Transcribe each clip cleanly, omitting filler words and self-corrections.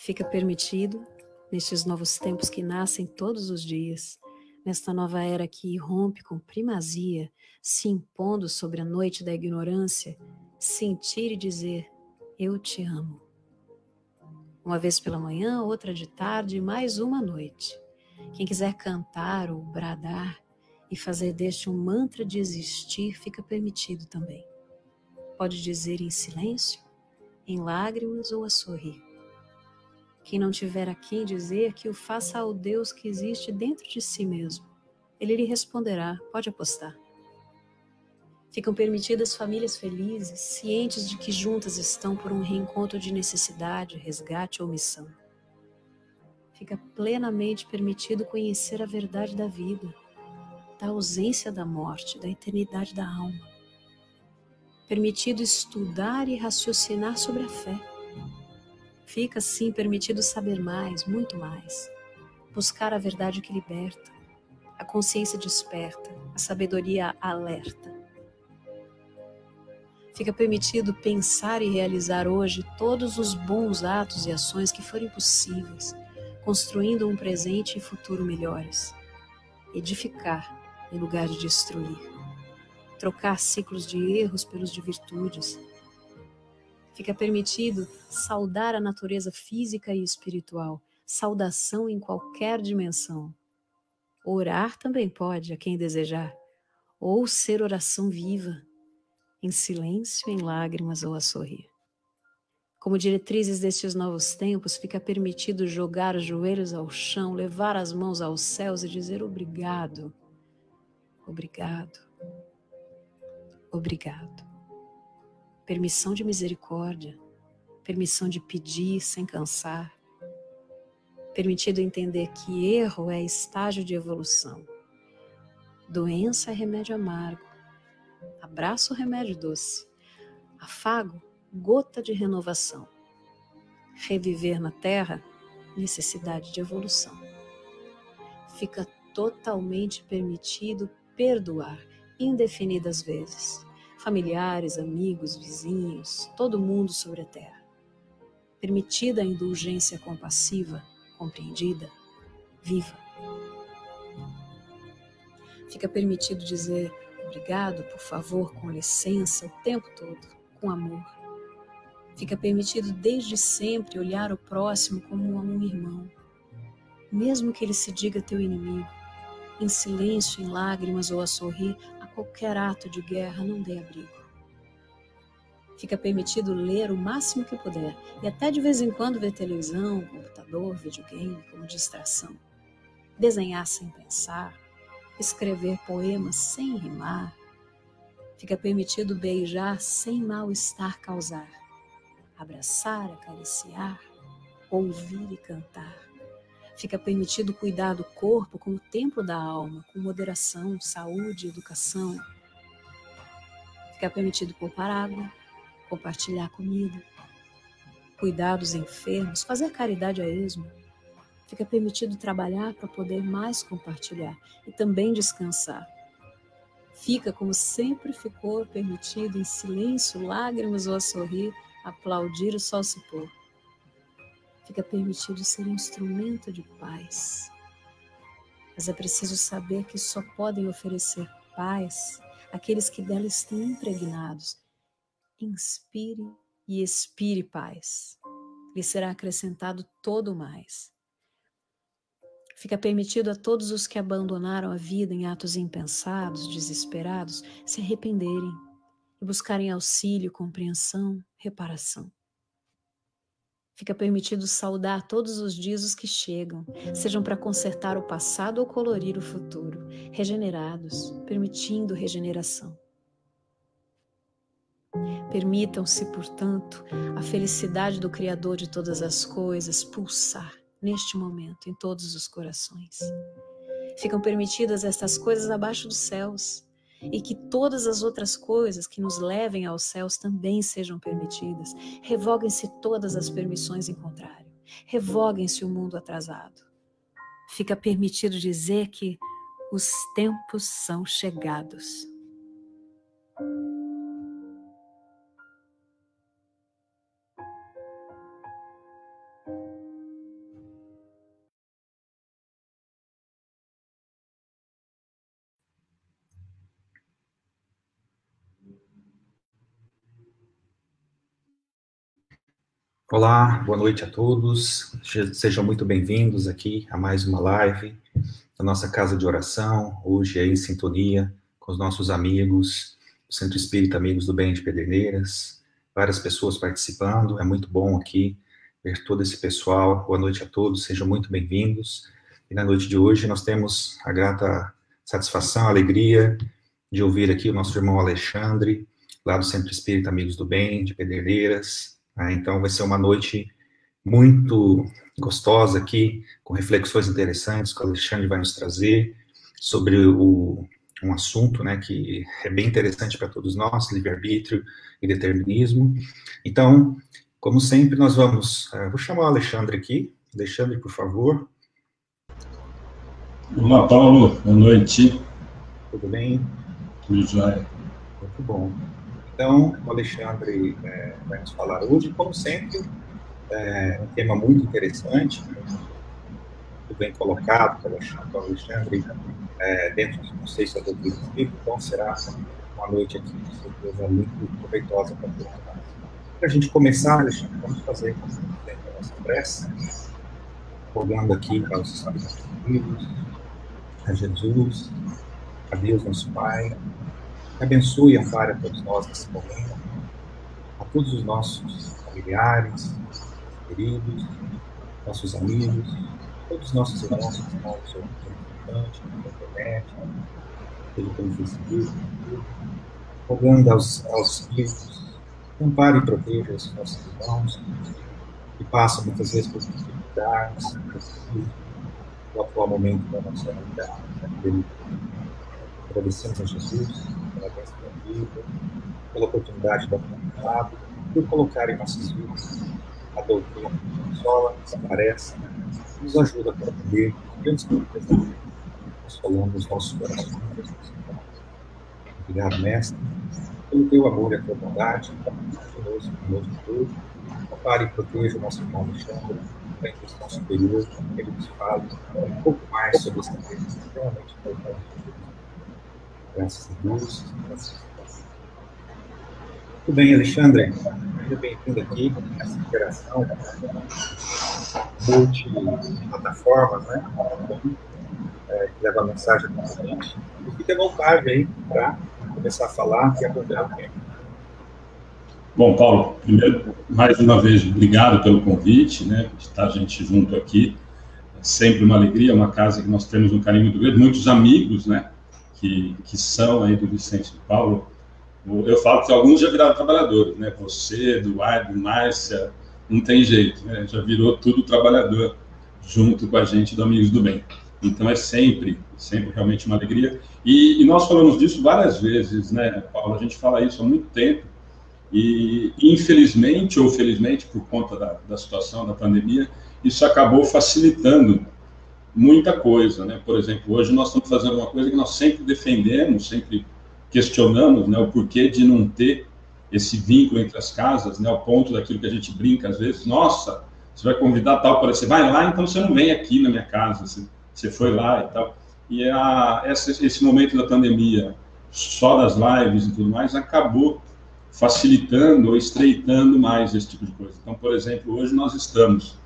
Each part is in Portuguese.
Fica permitido, nestes novos tempos que nascem todos os dias, nesta nova era que irrompe com primazia, se impondo sobre a noite da ignorância, sentir e dizer: eu te amo. Uma vez pela manhã, outra de tarde e mais uma à noite. Quem quiser cantar ou bradar e fazer deste um mantra de existir, fica permitido também. Pode dizer em silêncio, em lágrimas ou a sorrir. Quem não tiver a quem dizer, que o faça ao Deus que existe dentro de si mesmo. Ele lhe responderá, pode apostar. Ficam permitidas famílias felizes, cientes de que juntas estão por um reencontro de necessidade, resgate ou missão. Fica plenamente permitido conhecer a verdade da vida, da ausência da morte, da eternidade da alma. Permitido estudar e raciocinar sobre a fé. Fica, sim, permitido saber mais, muito mais. Buscar a verdade que liberta, a consciência desperta, a sabedoria alerta. Fica permitido pensar e realizar hoje todos os bons atos e ações que forem possíveis, construindo um presente e futuro melhores. Edificar em lugar de destruir. Trocar ciclos de erros pelos de virtudes. Fica permitido saudar a natureza física e espiritual, saudação em qualquer dimensão. Orar também pode, a quem desejar, ou ser oração viva, em silêncio, em lágrimas ou a sorrir. Como diretrizes destes novos tempos, fica permitido jogar os joelhos ao chão, levar as mãos aos céus e dizer obrigado, obrigado, obrigado. Permissão de misericórdia, permissão de pedir sem cansar, permitido entender que erro é estágio de evolução, doença é remédio amargo, abraço remédio doce, afago gota de renovação, reviver na terra necessidade de evolução. Fica totalmente permitido perdoar indefinidas vezes, familiares, amigos, vizinhos, todo mundo sobre a terra. Permitida a indulgência compassiva, compreendida, viva. Fica permitido dizer obrigado, por favor, com licença, o tempo todo, com amor. Fica permitido desde sempre olhar o próximo como um irmão, mesmo que ele se diga teu inimigo. Em silêncio, em lágrimas ou a sorrir, a qualquer ato de guerra não dê abrigo. Fica permitido ler o máximo que puder e até de vez em quando ver televisão, computador, videogame como distração. Desenhar sem pensar, escrever poemas sem rimar. Fica permitido beijar sem mal-estar causar, abraçar, acariciar, ouvir e cantar. Fica permitido cuidar do corpo como templo da alma, com moderação, saúde e educação. Fica permitido poupar água, compartilhar comida, cuidar dos enfermos, fazer caridade a esmo. Fica permitido trabalhar para poder mais compartilhar e também descansar. Fica, como sempre ficou permitido, em silêncio, lágrimas ou a sorrir, aplaudir o sol se pôr. Fica permitido ser instrumento de paz. Mas é preciso saber que só podem oferecer paz aqueles que dela estão impregnados. Inspire e expire paz. Lhe será acrescentado todo o mais. Fica permitido a todos os que abandonaram a vida em atos impensados, desesperados, se arrependerem e buscarem auxílio, compreensão, reparação. Fica permitido saudar todos os dias os que chegam, sejam para consertar o passado ou colorir o futuro, regenerados, permitindo regeneração. Permitam-se, portanto, a felicidade do Criador de todas as coisas pulsar neste momento em todos os corações. Ficam permitidas estas coisas abaixo dos céus, e que todas as outras coisas que nos levem aos céus também sejam permitidas. Revoguem-se todas as permissões em contrário. Revoguem-se o mundo atrasado. Fica permitido dizer que os tempos são chegados. Olá, boa noite a todos. Sejam muito bem-vindos aqui a mais uma live da nossa casa de oração, hoje aí em sintonia com os nossos amigos do Centro Espírita Amigos do Bem de Pederneiras, várias pessoas participando, é muito bom aqui ver todo esse pessoal. Boa noite a todos, sejam muito bem-vindos. E na noite de hoje nós temos a grata satisfação, a alegria de ouvir aqui o nosso irmão Alexandre, lá do Centro Espírita Amigos do Bem de Pederneiras. Então vai ser uma noite muito gostosa aqui, com reflexões interessantes que o Alexandre vai nos trazer sobre um assunto, né, que é bem interessante para todos nós, livre-arbítrio e determinismo. Então, como sempre, nós vamos... vou chamar o Alexandre aqui. Alexandre, por favor. Olá, Paulo. Boa noite. Tudo bem? Tudo jóia. Muito bom. Então, o Alexandre vai nos falar hoje, como sempre, um tema muito interessante, muito bem colocado pelo Alexandre, dentro dos conceitos da doutrina espírita. Então, será uma noite aqui, com certeza, muito proveitosa para todos nós. Para a gente começar, Alexandre, vamos fazer a nossa prece, rogando aqui para os Espíritos Unidos, a Jesus, a Deus, nosso Pai, que abençoe e ampare a todos nós nesse momento, a todos os nossos familiares, queridos, nossos amigos, todos os nossos irmãos que estão nos ouvindo na internet, seja pelo Facebook, rogando aos Espíritos, que ampare e proteja os nossos irmãos, que passam muitas vezes por dificuldades, no atual momento da nossa vida. Agradecemos a Jesus pela bênção da vida, pela oportunidade da comunidade, por colocar em nossas vidas a doutrina que consola, esclarece, nos ajuda a compreender grandes coisas da vida, consolando os nossos corações. Obrigado, Mestre, pelo teu amor e a tua bondade, conosco hoje. Ampare e proteja o nosso irmão Alexandre, para a questão superior, que ele nos fale um pouco mais sobre esse tema extremamente importante. Graças a Deus. Muito bem, Alexandre. Seja bem-vindo aqui nessa interação multi-plataformas, né? Que leva a mensagem para a gente. E fique à vontade aí para começar a falar e acompanhar o tempo. Bom, Paulo, primeiro, mais uma vez, obrigado pelo convite, né? De estar a gente junto aqui. É sempre uma alegria, uma casa que nós temos um carinho muito grande, muitos amigos, né? Que são aí do Vicente de Paulo. Eu falo que alguns já viraram trabalhadores, né? Você, Eduardo, Márcia, não tem jeito, né? Já virou tudo trabalhador junto com a gente do Amigos do Bem. Então é sempre realmente uma alegria. E nós falamos disso várias vezes, né, Paulo? A gente fala isso há muito tempo e infelizmente ou felizmente, por conta da situação da pandemia, isso acabou facilitando muita coisa, né? Por exemplo, hoje nós estamos fazendo uma coisa que nós sempre defendemos, sempre questionamos, né? O porquê de não ter esse vínculo entre as casas, né? Ao ponto daquilo que a gente brinca às vezes, nossa, você vai convidar tal para você vai lá, então você não vem aqui na minha casa, você foi lá e tal. E esse momento da pandemia, só das lives e tudo mais, acabou facilitando ou estreitando mais esse tipo de coisa. Então, por exemplo, hoje nós estamos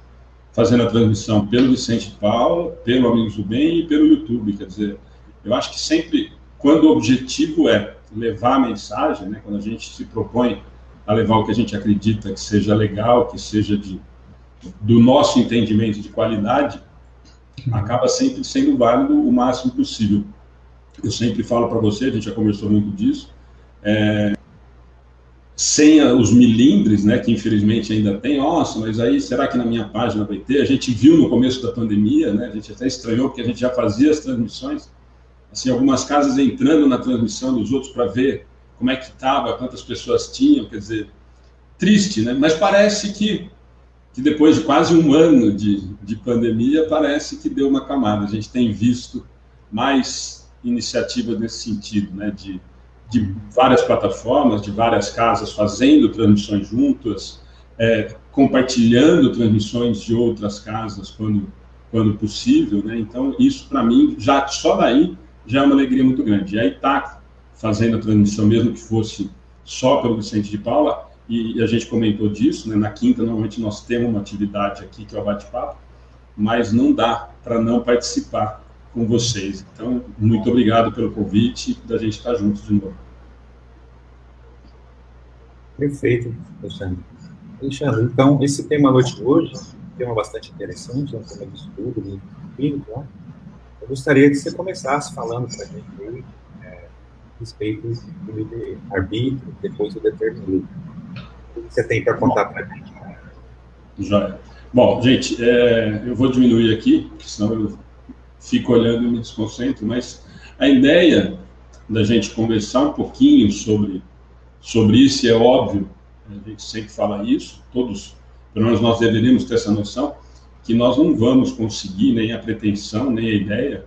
fazendo a transmissão pelo Vicente de Paulo, pelo Amigos do Bem e pelo YouTube. Quer dizer, eu acho que sempre, quando o objetivo é levar a mensagem, né, quando a gente se propõe a levar o que a gente acredita que seja legal, que seja do nosso entendimento de qualidade, acaba sempre sendo válido o máximo possível. Eu sempre falo para você, a gente já conversou muito disso, sem os milindres, né, que infelizmente ainda tem, nossa, mas aí será que na minha página vai ter? A gente viu no começo da pandemia, né, a gente até estranhou porque a gente já fazia as transmissões, assim, algumas casas entrando na transmissão dos outros para ver como é que estava, quantas pessoas tinham, quer dizer, triste, né, mas parece que depois de quase um ano de pandemia, parece que deu uma camada, a gente tem visto mais iniciativas nesse sentido, né, de várias plataformas, de várias casas fazendo transmissões juntas, compartilhando transmissões de outras casas quando possível, né? Então, isso para mim, já só daí, já é uma alegria muito grande. E aí tá fazendo a transmissão, mesmo que fosse só pelo Vicente de Paula, e a gente comentou disso, né? Na quinta, normalmente, nós temos uma atividade aqui, que é o bate-papo, mas não dá para não participar com vocês. Então, muito obrigado pelo convite, da gente estar juntos de novo. Perfeito, Alexandre. Alexandre, então, esse tema noite de hoje, um tema bastante interessante, é um tema de estudo, de espírito, né? Eu gostaria que você começasse falando para a gente aí, a respeito do livre-arbítrio, depois do determinismo. O que você tem para contar para a gente? Joia. Bom, gente, eu vou diminuir aqui, porque senão eu fico olhando e me desconcentro, mas a ideia da gente conversar um pouquinho sobre isso, e é óbvio, a gente sempre fala isso, todos, pelo menos nós deveríamos ter essa noção, que nós não vamos conseguir nem a pretensão, nem a ideia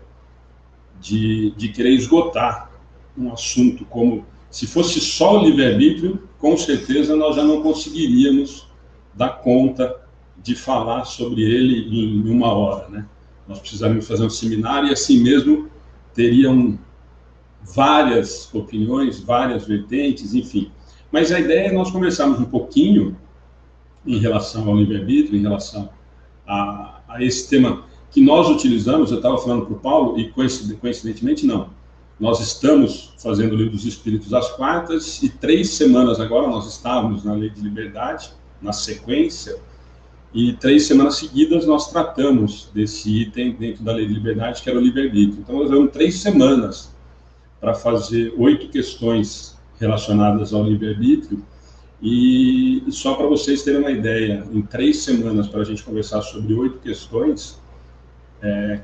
de querer esgotar um assunto como, se fosse só o livre-arbítrio, com certeza nós já não conseguiríamos dar conta de falar sobre ele em uma hora, né? Nós precisaríamos fazer um seminário e assim mesmo teriam várias opiniões, várias vertentes, enfim. Mas a ideia é nós conversarmos um pouquinho em relação ao livre-arbítrio, em relação a esse tema que nós utilizamos. Eu estava falando para o Paulo, e coincidentemente não. Nós estamos fazendo o Livro dos Espíritos às quartas, e 3 semanas agora nós estávamos na Lei de Liberdade, na sequência, e 3 semanas seguidas nós tratamos desse item dentro da Lei de Liberdade, que era o livre-arbítrio. Então nós vamos 3 semanas para fazer 8 questões relacionadas ao livre-arbítrio, e só para vocês terem uma ideia, em 3 semanas para a gente conversar sobre 8 questões,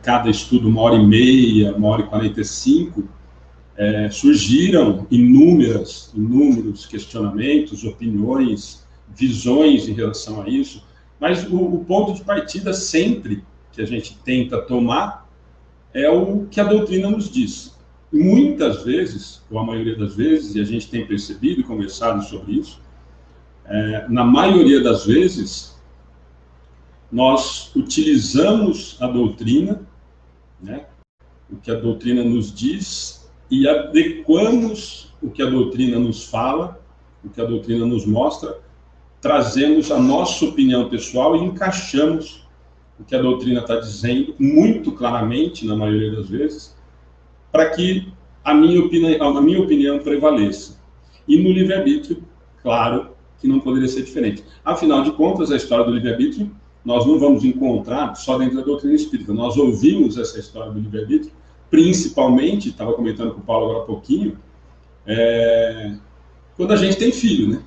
cada estudo 1h30, 1h45, surgiram inúmeros questionamentos, opiniões, visões em relação a isso, mas o ponto de partida sempre que a gente tenta tomar é o que a doutrina nos diz. E muitas vezes, ou a maioria das vezes, e a gente tem percebido e conversado sobre isso, na maioria das vezes, nós utilizamos a doutrina, né, o que a doutrina nos diz, e adequamos o que a doutrina nos fala, o que a doutrina nos mostra, trazemos a nossa opinião pessoal e encaixamos o que a doutrina está dizendo, muito claramente, na maioria das vezes, para que a minha opinião prevaleça. E no livre-arbítrio, claro, que não poderia ser diferente. Afinal de contas, a história do livre-arbítrio, nós não vamos encontrar só dentro da doutrina espírita. Nós ouvimos essa história do livre-arbítrio, principalmente, estava comentando com o Paulo agora há pouquinho, quando a gente tem filho, né?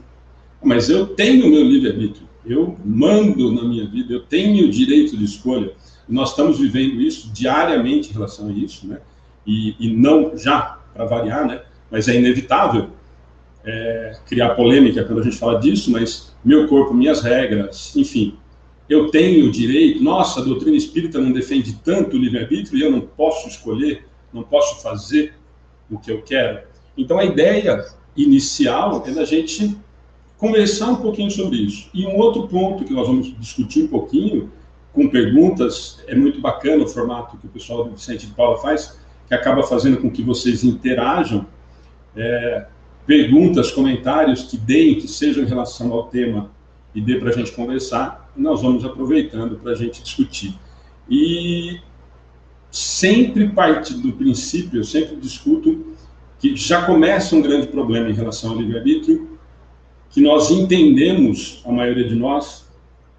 Mas eu tenho o meu livre-arbítrio, eu mando na minha vida, eu tenho o direito de escolha. Nós estamos vivendo isso diariamente em relação a isso, né? E não já, para variar, né? Mas é inevitável criar polêmica quando a gente fala disso, mas meu corpo, minhas regras, enfim, eu tenho o direito. Nossa, a doutrina espírita não defende tanto o livre-arbítrio e eu não posso escolher, não posso fazer o que eu quero. Então a ideia inicial é da gente conversar um pouquinho sobre isso. E um outro ponto que nós vamos discutir um pouquinho, com perguntas, é muito bacana o formato que o pessoal do Vicente de Paula faz, que acaba fazendo com que vocês interajam, perguntas, comentários que sejam em relação ao tema e dê para a gente conversar, e nós vamos aproveitando para a gente discutir. E sempre parte do princípio, eu sempre discuto que já começa um grande problema em relação ao livre-arbítrio, que nós entendemos, a maioria de nós,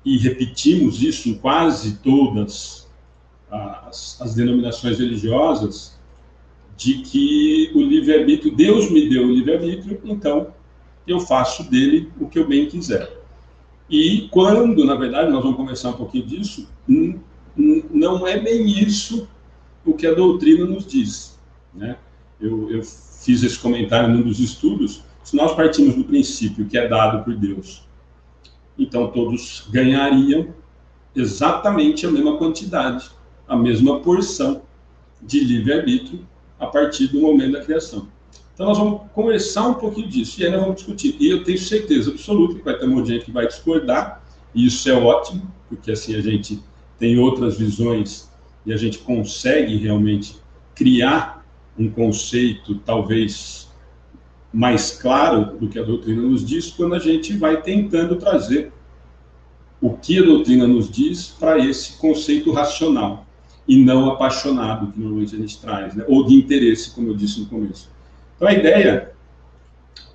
e repetimos isso em quase todas as denominações religiosas, de que o livre-arbítrio, Deus me deu o livre-arbítrio, então eu faço dele o que eu bem quiser. E quando, na verdade, nós vamos conversar um pouquinho disso, não é bem isso o que a doutrina nos diz, né? Eu fiz esse comentário num dos estudos. Se nós partimos do princípio que é dado por Deus, então todos ganhariam exatamente a mesma quantidade, a mesma porção de livre-arbítrio a partir do momento da criação. Então nós vamos conversar um pouquinho disso, e aí nós vamos discutir. E eu tenho certeza absoluta que vai ter um monte de gente que vai discordar, e isso é ótimo, porque assim a gente tem outras visões e a gente consegue realmente criar um conceito talvez mais claro do que a doutrina nos diz quando a gente vai tentando trazer o que a doutrina nos diz para esse conceito racional e não apaixonado que normalmente a gente traz, né? Ou de interesse, como eu disse no começo. Então a ideia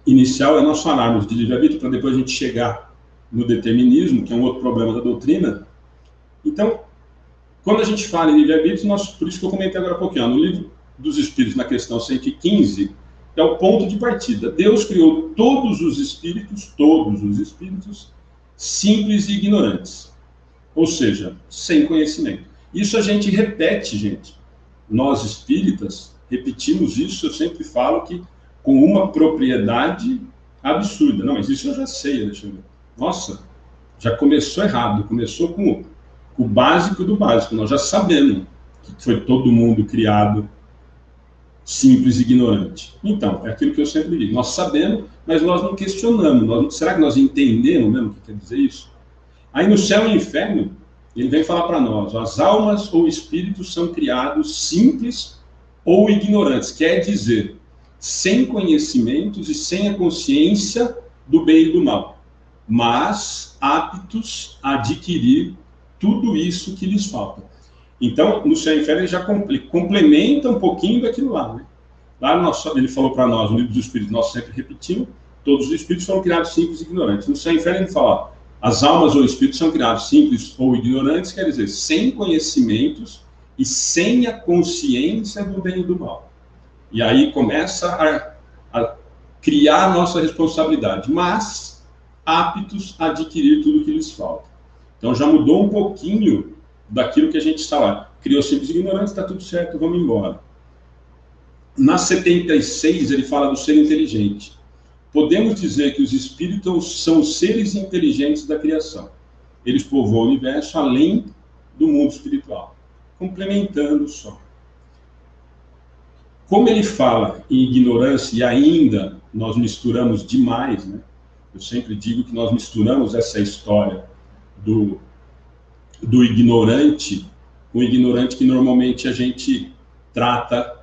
inicial é nós falarmos de livre-arbítrio para depois a gente chegar no determinismo, que é um outro problema da doutrina. Então, quando a gente fala em livre-arbítrio, por isso que eu comentei agora há pouquinho, no Livro dos Espíritos, na questão 115, é o ponto de partida. Deus criou todos os espíritos, simples e ignorantes. Ou seja, sem conhecimento. Isso a gente repete, gente. Nós espíritas repetimos isso, eu sempre falo que com uma propriedade absurda. Não, mas isso eu já sei, Alexandre. Nossa, já começou errado. Começou com o básico do básico. Nós já sabemos que foi todo mundo criado simples e ignorante. Então, é aquilo que eu sempre digo. Nós sabemos, mas nós não questionamos. Será que nós entendemos mesmo o que quer dizer isso? Aí no céu e inferno, ele vem falar para nós, as almas ou espíritos são criados simples ou ignorantes. Quer dizer, sem conhecimentos e sem a consciência do bem e do mal, mas aptos a adquirir tudo isso que lhes falta. Então, no céu e inferno, ele já complementa um pouquinho daquilo lá. Né? Lá ele falou para nós, no Livro dos Espíritos, nós sempre repetimos, todos os espíritos foram criados simples e ignorantes. No céu e inferno, ele fala, ó, as almas ou espíritos são criados simples ou ignorantes, quer dizer, sem conhecimentos e sem a consciência do bem e do mal. E aí começa a criar a nossa responsabilidade, mas aptos a adquirir tudo que lhes falta. Então já mudou um pouquinho daquilo que a gente está lá. Criou simples e ignorantes, está tudo certo, vamos embora. Na 76, ele fala do ser inteligente. Podemos dizer que os espíritos são seres inteligentes da criação. Eles povoam o universo além do mundo espiritual, complementando só. Como ele fala em ignorância, e ainda nós misturamos demais, né? Eu sempre digo que nós misturamos essa história do ignorante, o ignorante que normalmente a gente trata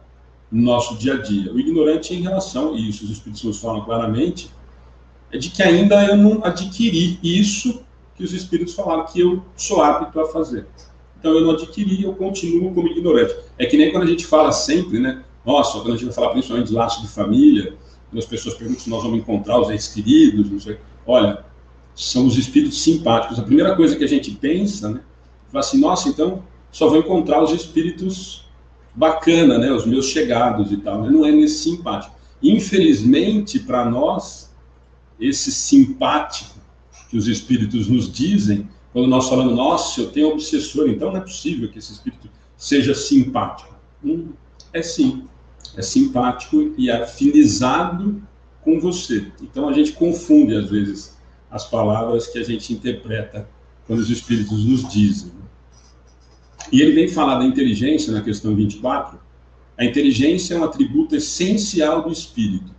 no nosso dia a dia. O ignorante em relação a isso, os espíritos nos falam claramente, é de que ainda eu não adquiri isso que os espíritos falaram que eu sou apto a fazer. Então eu não adquiri, eu continuo como ignorante. É que nem quando a gente fala sempre, né? Nossa, quando a gente vai falar principalmente de laço de família, quando as pessoas perguntam se nós vamos encontrar os entes queridos, não sei. Olha, são os espíritos simpáticos. A primeira coisa que a gente pensa, né? Fala assim, nossa, então só vou encontrar os espíritos bacana, né? Os meus chegados e tal. Né? Não é nesse simpático. Infelizmente, para nós, esse simpático que os espíritos nos dizem, quando nós falamos, nossa, eu tenho um obsessor, então não é possível que esse espírito seja simpático. É sim, é simpático e afinizado com você. Então a gente confunde, às vezes, as palavras que a gente interpreta quando os espíritos nos dizem. E ele vem falar da inteligência na questão 24. A inteligência é um atributo essencial do espírito,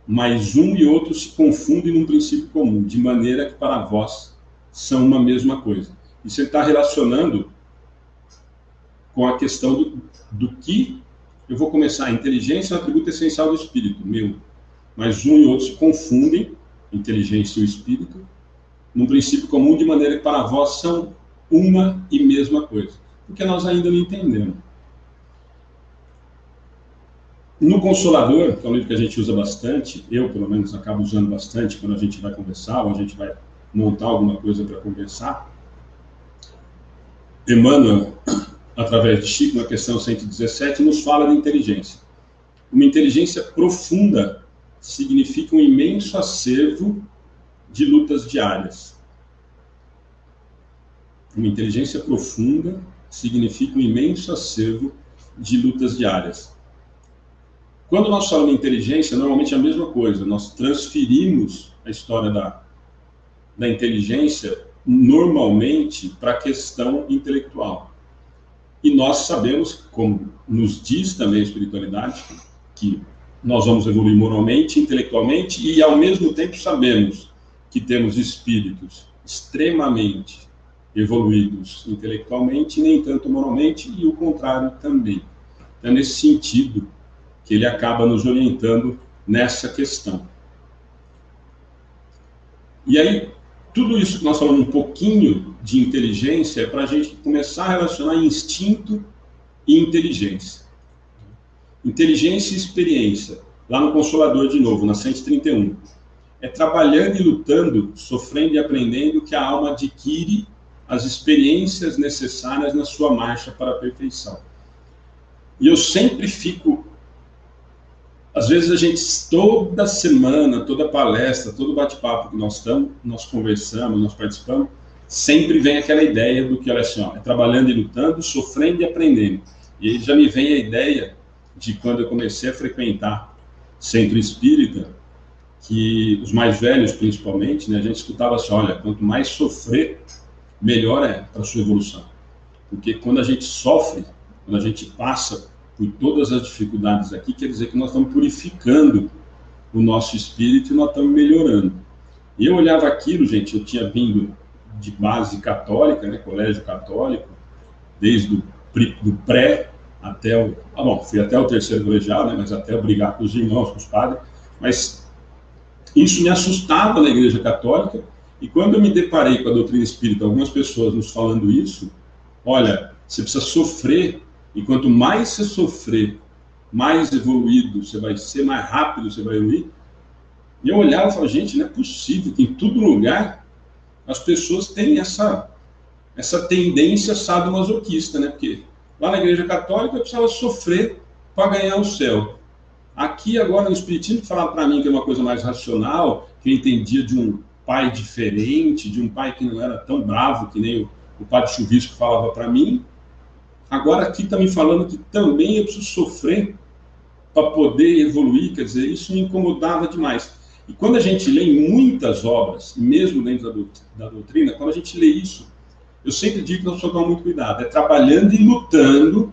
mas um e outro se confundem num princípio comum, de maneira que para vós são uma mesma coisa. Isso ele está relacionando com a questão do que eu vou começar. A inteligência é um atributo essencial do espírito, meu, mas um e outro se confundem, inteligência e o espírito, num princípio comum, de maneira que para vós são uma e mesma coisa, porque nós ainda não entendemos. No Consolador, que é um livro que a gente usa bastante, eu pelo menos acabo usando bastante quando a gente vai conversar, ou a gente vai montar alguma coisa para conversar, Emmanuel, através de Chico, na questão 117, nos fala de inteligência. Uma inteligência profunda significa um imenso acervo de lutas diárias. Uma inteligência profunda significa um imenso acervo de lutas diárias. Quando nós falamos de inteligência, normalmente é a mesma coisa. Nós transferimos a história da inteligência normalmente para a questão intelectual. E nós sabemos, como nos diz também a espiritualidade, que nós vamos evoluir moralmente, intelectualmente, e ao mesmo tempo sabemos que temos espíritos extremamente evoluídos intelectualmente, nem tanto moralmente, e o contrário também. É nesse sentido que ele acaba nos orientando nessa questão. E aí, tudo isso que nós falamos um pouquinho de inteligência é para a gente começar a relacionar instinto e inteligência. Inteligência e experiência. Lá no Consolador, de novo, na 131. É trabalhando e lutando, sofrendo e aprendendo que a alma adquire as experiências necessárias na sua marcha para a perfeição. E eu sempre fico... Às vezes a gente, toda semana, toda palestra, todo bate-papo que nós conversamos, nós participamos, sempre vem aquela ideia do que, olha assim, ó, é trabalhando e lutando, sofrendo e aprendendo. E aí já me vem a ideia de quando eu comecei a frequentar centro espírita, que os mais velhos, principalmente, né, a gente escutava assim, olha, quanto mais sofrer, melhor é para a sua evolução. Porque quando a gente sofre, quando a gente passa por todas as dificuldades aqui, quer dizer que nós estamos purificando o nosso espírito e nós estamos melhorando. E eu olhava aquilo, gente, eu tinha vindo de base católica, né, colégio católico, desde o pré até o... fui até o terceiro colegial, né, mas até brigar com os irmãos, com os padres, mas isso me assustava na Igreja Católica, e quando eu me deparei com a doutrina espírita, algumas pessoas nos falando isso, olha, você precisa sofrer, e quanto mais você sofrer, mais evoluído você vai ser, mais rápido você vai evoluir. E eu olhava e falava, gente, não é possível que em todo lugar as pessoas têm essa tendência sadomasoquista, né? Porque lá na Igreja Católica eu precisava sofrer para ganhar o céu. Aqui agora no Espiritismo, falar para mim que é uma coisa mais racional, que eu entendia de um pai diferente, de um pai que não era tão bravo que nem o padre Chuvisco falava para mim. Agora aqui está me falando que também eu preciso sofrer para poder evoluir, quer dizer, isso me incomodava demais. E quando a gente lê em muitas obras, mesmo dentro da doutrina, quando a gente lê isso, eu sempre digo que nós precisamos tomar muito cuidado, é trabalhando e lutando,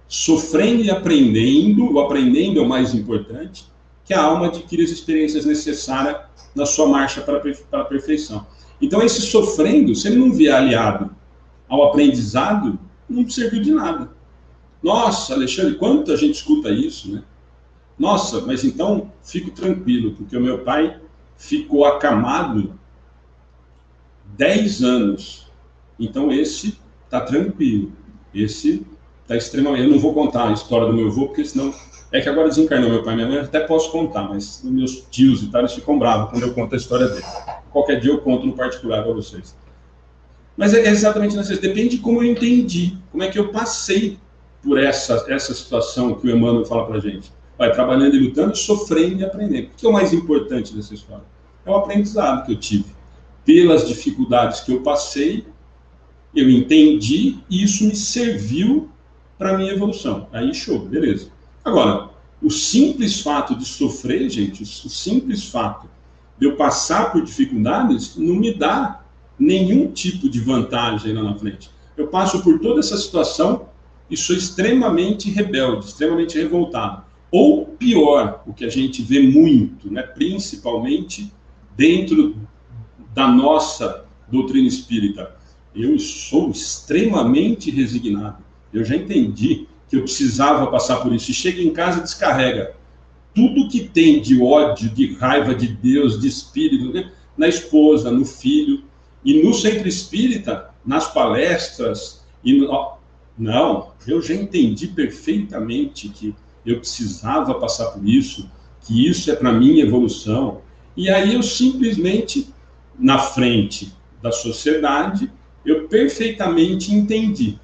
sofrendo e aprendendo, o aprendendo é o mais importante, que a alma adquire as experiências necessárias na sua marcha para a perfeição. Então esse sofrendo, se ele não vier aliado ao aprendizado, não serviu de nada. Nossa, Alexandre, quanto a gente escuta isso, né? Nossa, mas então fico tranquilo, porque o meu pai ficou acamado 10 anos. Então esse está tranquilo. Esse está extremamente... Eu não vou contar a história do meu avô, porque senão... É que agora desencarnou meu pai e minha mãe, eu até posso contar, mas meus tios e tal, eles ficam bravos quando eu conto a história dele. Qualquer dia eu conto no particular para vocês. Mas é exatamente nessa... Depende de como eu entendi, como é que eu passei por essa situação que o Emmanuel fala para a gente. Vai trabalhando e lutando, sofrendo e aprendendo. O que é o mais importante dessa história? É o aprendizado que eu tive. Pelas dificuldades que eu passei, eu entendi e isso me serviu para a minha evolução. Aí, show, beleza. Agora, o simples fato de sofrer, gente, o simples fato de eu passar por dificuldades não me dá nenhum tipo de vantagem lá na frente. Eu passo por toda essa situação e sou extremamente rebelde, extremamente revoltado. Ou pior, o que a gente vê muito, né, principalmente dentro da nossa doutrina espírita, eu sou extremamente resignado. Eu já entendi que eu precisava passar por isso. E chega em casa e descarrega tudo que tem de ódio, de raiva de Deus, de espírito, na esposa, no filho. E no centro espírita, nas palestras, não, eu já entendi perfeitamente que eu precisava passar por isso, que isso é para minha evolução. E aí eu simplesmente, na frente da sociedade, eu perfeitamente entendi,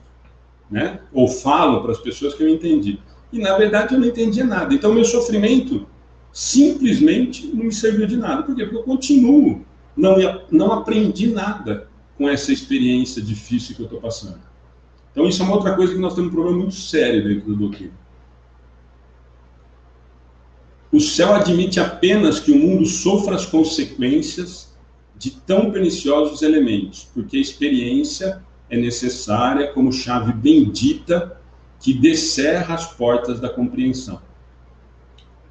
né? Ou falo para as pessoas que eu entendi. E na verdade eu não entendia nada. Então meu sofrimento simplesmente não me serviu de nada. Por quê? Porque eu continuo, não aprendi nada com essa experiência difícil que eu estou passando. Então isso é uma outra coisa que nós temos um problema muito sério dentro do doutrina. O céu admite apenas que o mundo sofra as consequências de tão perniciosos elementos, porque a experiência é necessária como chave bendita que descerra as portas da compreensão.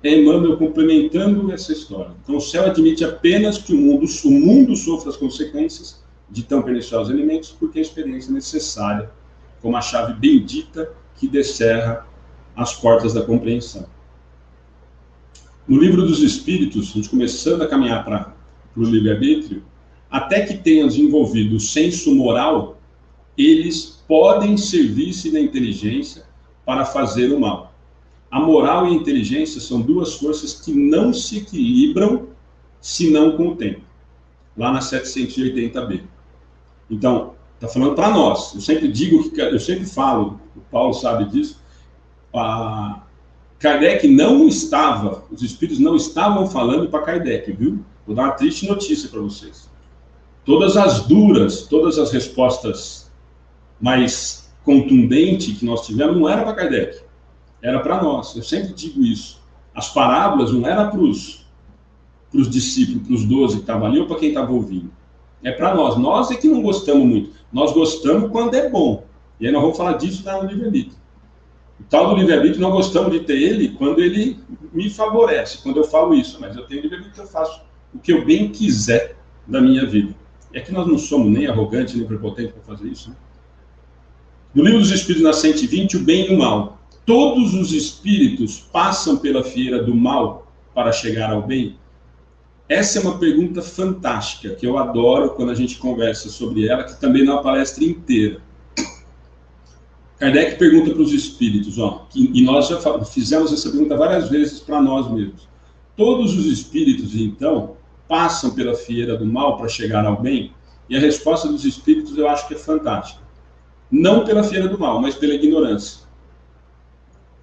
É Emmanuel complementando essa história. Então o céu admite apenas que o mundo sofra as consequências de tão perniciosos elementos, porque a experiência é necessária como a chave bendita que descerra as portas da compreensão. no Livro dos Espíritos, a gente começando a caminhar para o livre-arbítrio, até que tenham desenvolvido o senso moral, eles podem servir-se da inteligência para fazer o mal. A moral e a inteligência são duas forças que não se equilibram senão com o tempo. Lá na 780b. Então, está falando para nós. Eu sempre falo, o Paulo sabe disso, Kardec não estava, os espíritos não estavam falando para Kardec, viu? Vou dar uma triste notícia para vocês. Todas as respostas mais contundentes que nós tivemos não era para Kardec, era para nós. Eu sempre digo isso. As parábolas não eram para os discípulos, para os 12 que estavam ali ou para quem estava ouvindo. É para nós. Nós é que não gostamos muito. Nós gostamos quando é bom. E aí nós vamos falar disso lá no livre-arbítrio. O tal do livre-arbítrio, nós gostamos de ter ele quando ele me favorece, quando eu falo isso. Mas eu tenho livre-arbítrio, eu faço o que eu bem quiser da minha vida. E aqui nós não somos nem arrogantes, nem prepotentes para fazer isso, né? No Livro dos Espíritos, na 120, o bem e o mal. Todos os espíritos passam pela fieira do mal para chegar ao bem? Essa é uma pergunta fantástica, que eu adoro quando a gente conversa sobre ela, que também não é uma palestra inteira. Kardec pergunta para os espíritos, e nós já fizemos essa pergunta várias vezes para nós mesmos. Todos os espíritos, então, passam pela fieira do mal para chegar ao bem? E a resposta dos espíritos eu acho que é fantástica. Não pela fieira do mal, mas pela ignorância.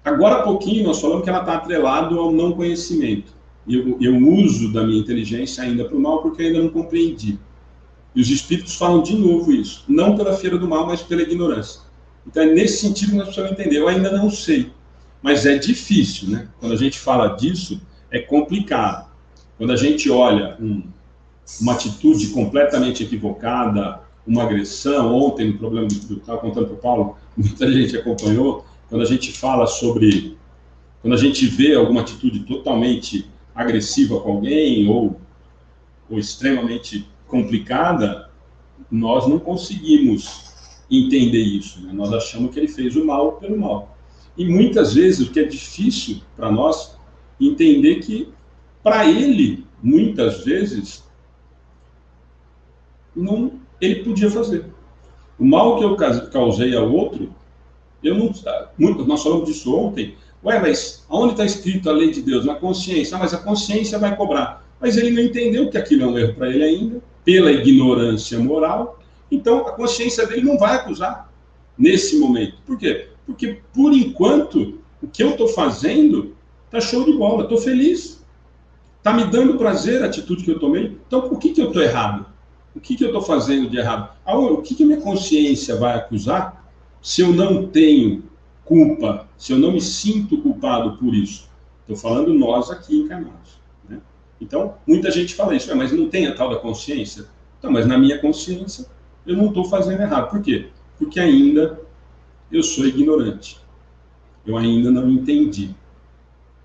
Agora há pouquinho nós falamos que ela está atrelada ao não conhecimento. Eu uso da minha inteligência ainda para o mal porque eu ainda não compreendi. E os espíritos falam de novo isso. Não pela fieira do mal, mas pela ignorância. Então é nesse sentido que nós precisamos entender. Eu ainda não sei. Mas é difícil, né? Quando a gente fala disso, é complicado. Quando a gente olha uma atitude completamente equivocada, uma agressão, ontem no problema que eu estava contando para o Paulo, muita gente acompanhou, quando a gente fala sobre, quando a gente vê alguma atitude totalmente agressiva com alguém ou extremamente complicada, nós não conseguimos entender isso, né? Nós achamos que ele fez o mal pelo mal. E muitas vezes o que é difícil para nós entender que para ele, muitas vezes, ele podia fazer. O mal que eu causei ao outro, nós falamos disso ontem. Mas aonde está escrito a lei de Deus? Na consciência. Mas a consciência vai cobrar. Mas ele não entendeu que aquilo é um erro para ele ainda, pela ignorância moral. Então, a consciência dele não vai acusar nesse momento. Por quê? Porque, por enquanto, o que eu estou fazendo está show de bola. Estou feliz. Está me dando prazer a atitude que eu tomei. Então, por que eu estou errado? O que eu estou fazendo de errado? O que a minha consciência vai acusar se eu não tenho culpa, se eu não me sinto culpado por isso? Estou falando nós aqui encarnados, né? Então, muita gente fala isso, mas não tem a tal da consciência? Então, mas na minha consciência, eu não estou fazendo errado. Por quê? Porque ainda eu sou ignorante. Eu ainda não entendi.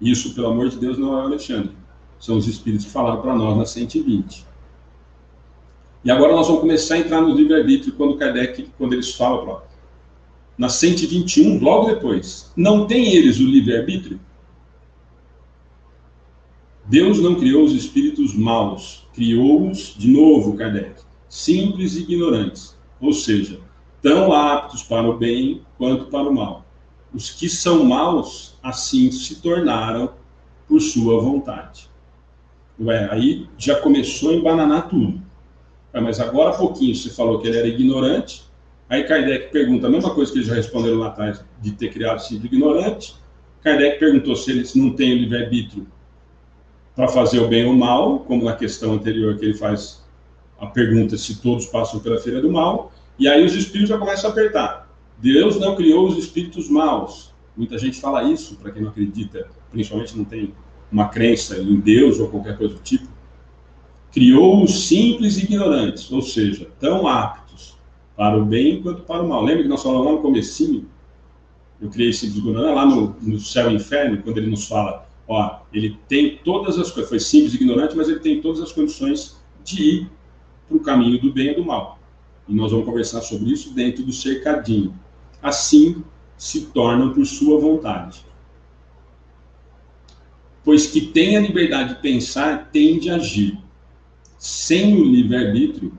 Isso, pelo amor de Deus, não é o Alexandre. São os espíritos que falaram para nós na 120. E agora nós vamos começar a entrar no livre-arbítrio quando eles falam, na 121, logo depois. Não tem eles o livre-arbítrio? Deus não criou os espíritos maus, criou-os, de novo, Kardec, simples e ignorantes, ou seja, tão aptos para o bem quanto para o mal. Os que são maus, assim se tornaram por sua vontade. Aí já começou a embananar tudo. Mas agora há pouquinho você falou que ele era ignorante, aí Kardec pergunta a mesma coisa que eles já responderam lá atrás, de ter criado sido ignorante. Kardec perguntou se eles não têm o livre-arbítrio para fazer o bem ou o mal, como na questão anterior que ele faz a pergunta se todos passam pela feira do mal, e aí os espíritos já começam a apertar. Deus não criou os espíritos maus. Muita gente fala isso, para quem não acredita, principalmente não tem uma crença em Deus ou qualquer coisa do tipo. Criou os simples e ignorantes, ou seja, tão aptos para o bem quanto para o mal. Lembra que nós falamos lá no comecinho? Eu criei simples e ignorantes, lá no céu e inferno, quando ele nos fala, ele tem todas as coisas, foi simples e ignorante, mas ele tem todas as condições de ir para o caminho do bem e do mal. E nós vamos conversar sobre isso dentro do cercadinho. Assim se tornam por sua vontade. pois que tem a liberdade de pensar, tende a agir. Sem o livre-arbítrio,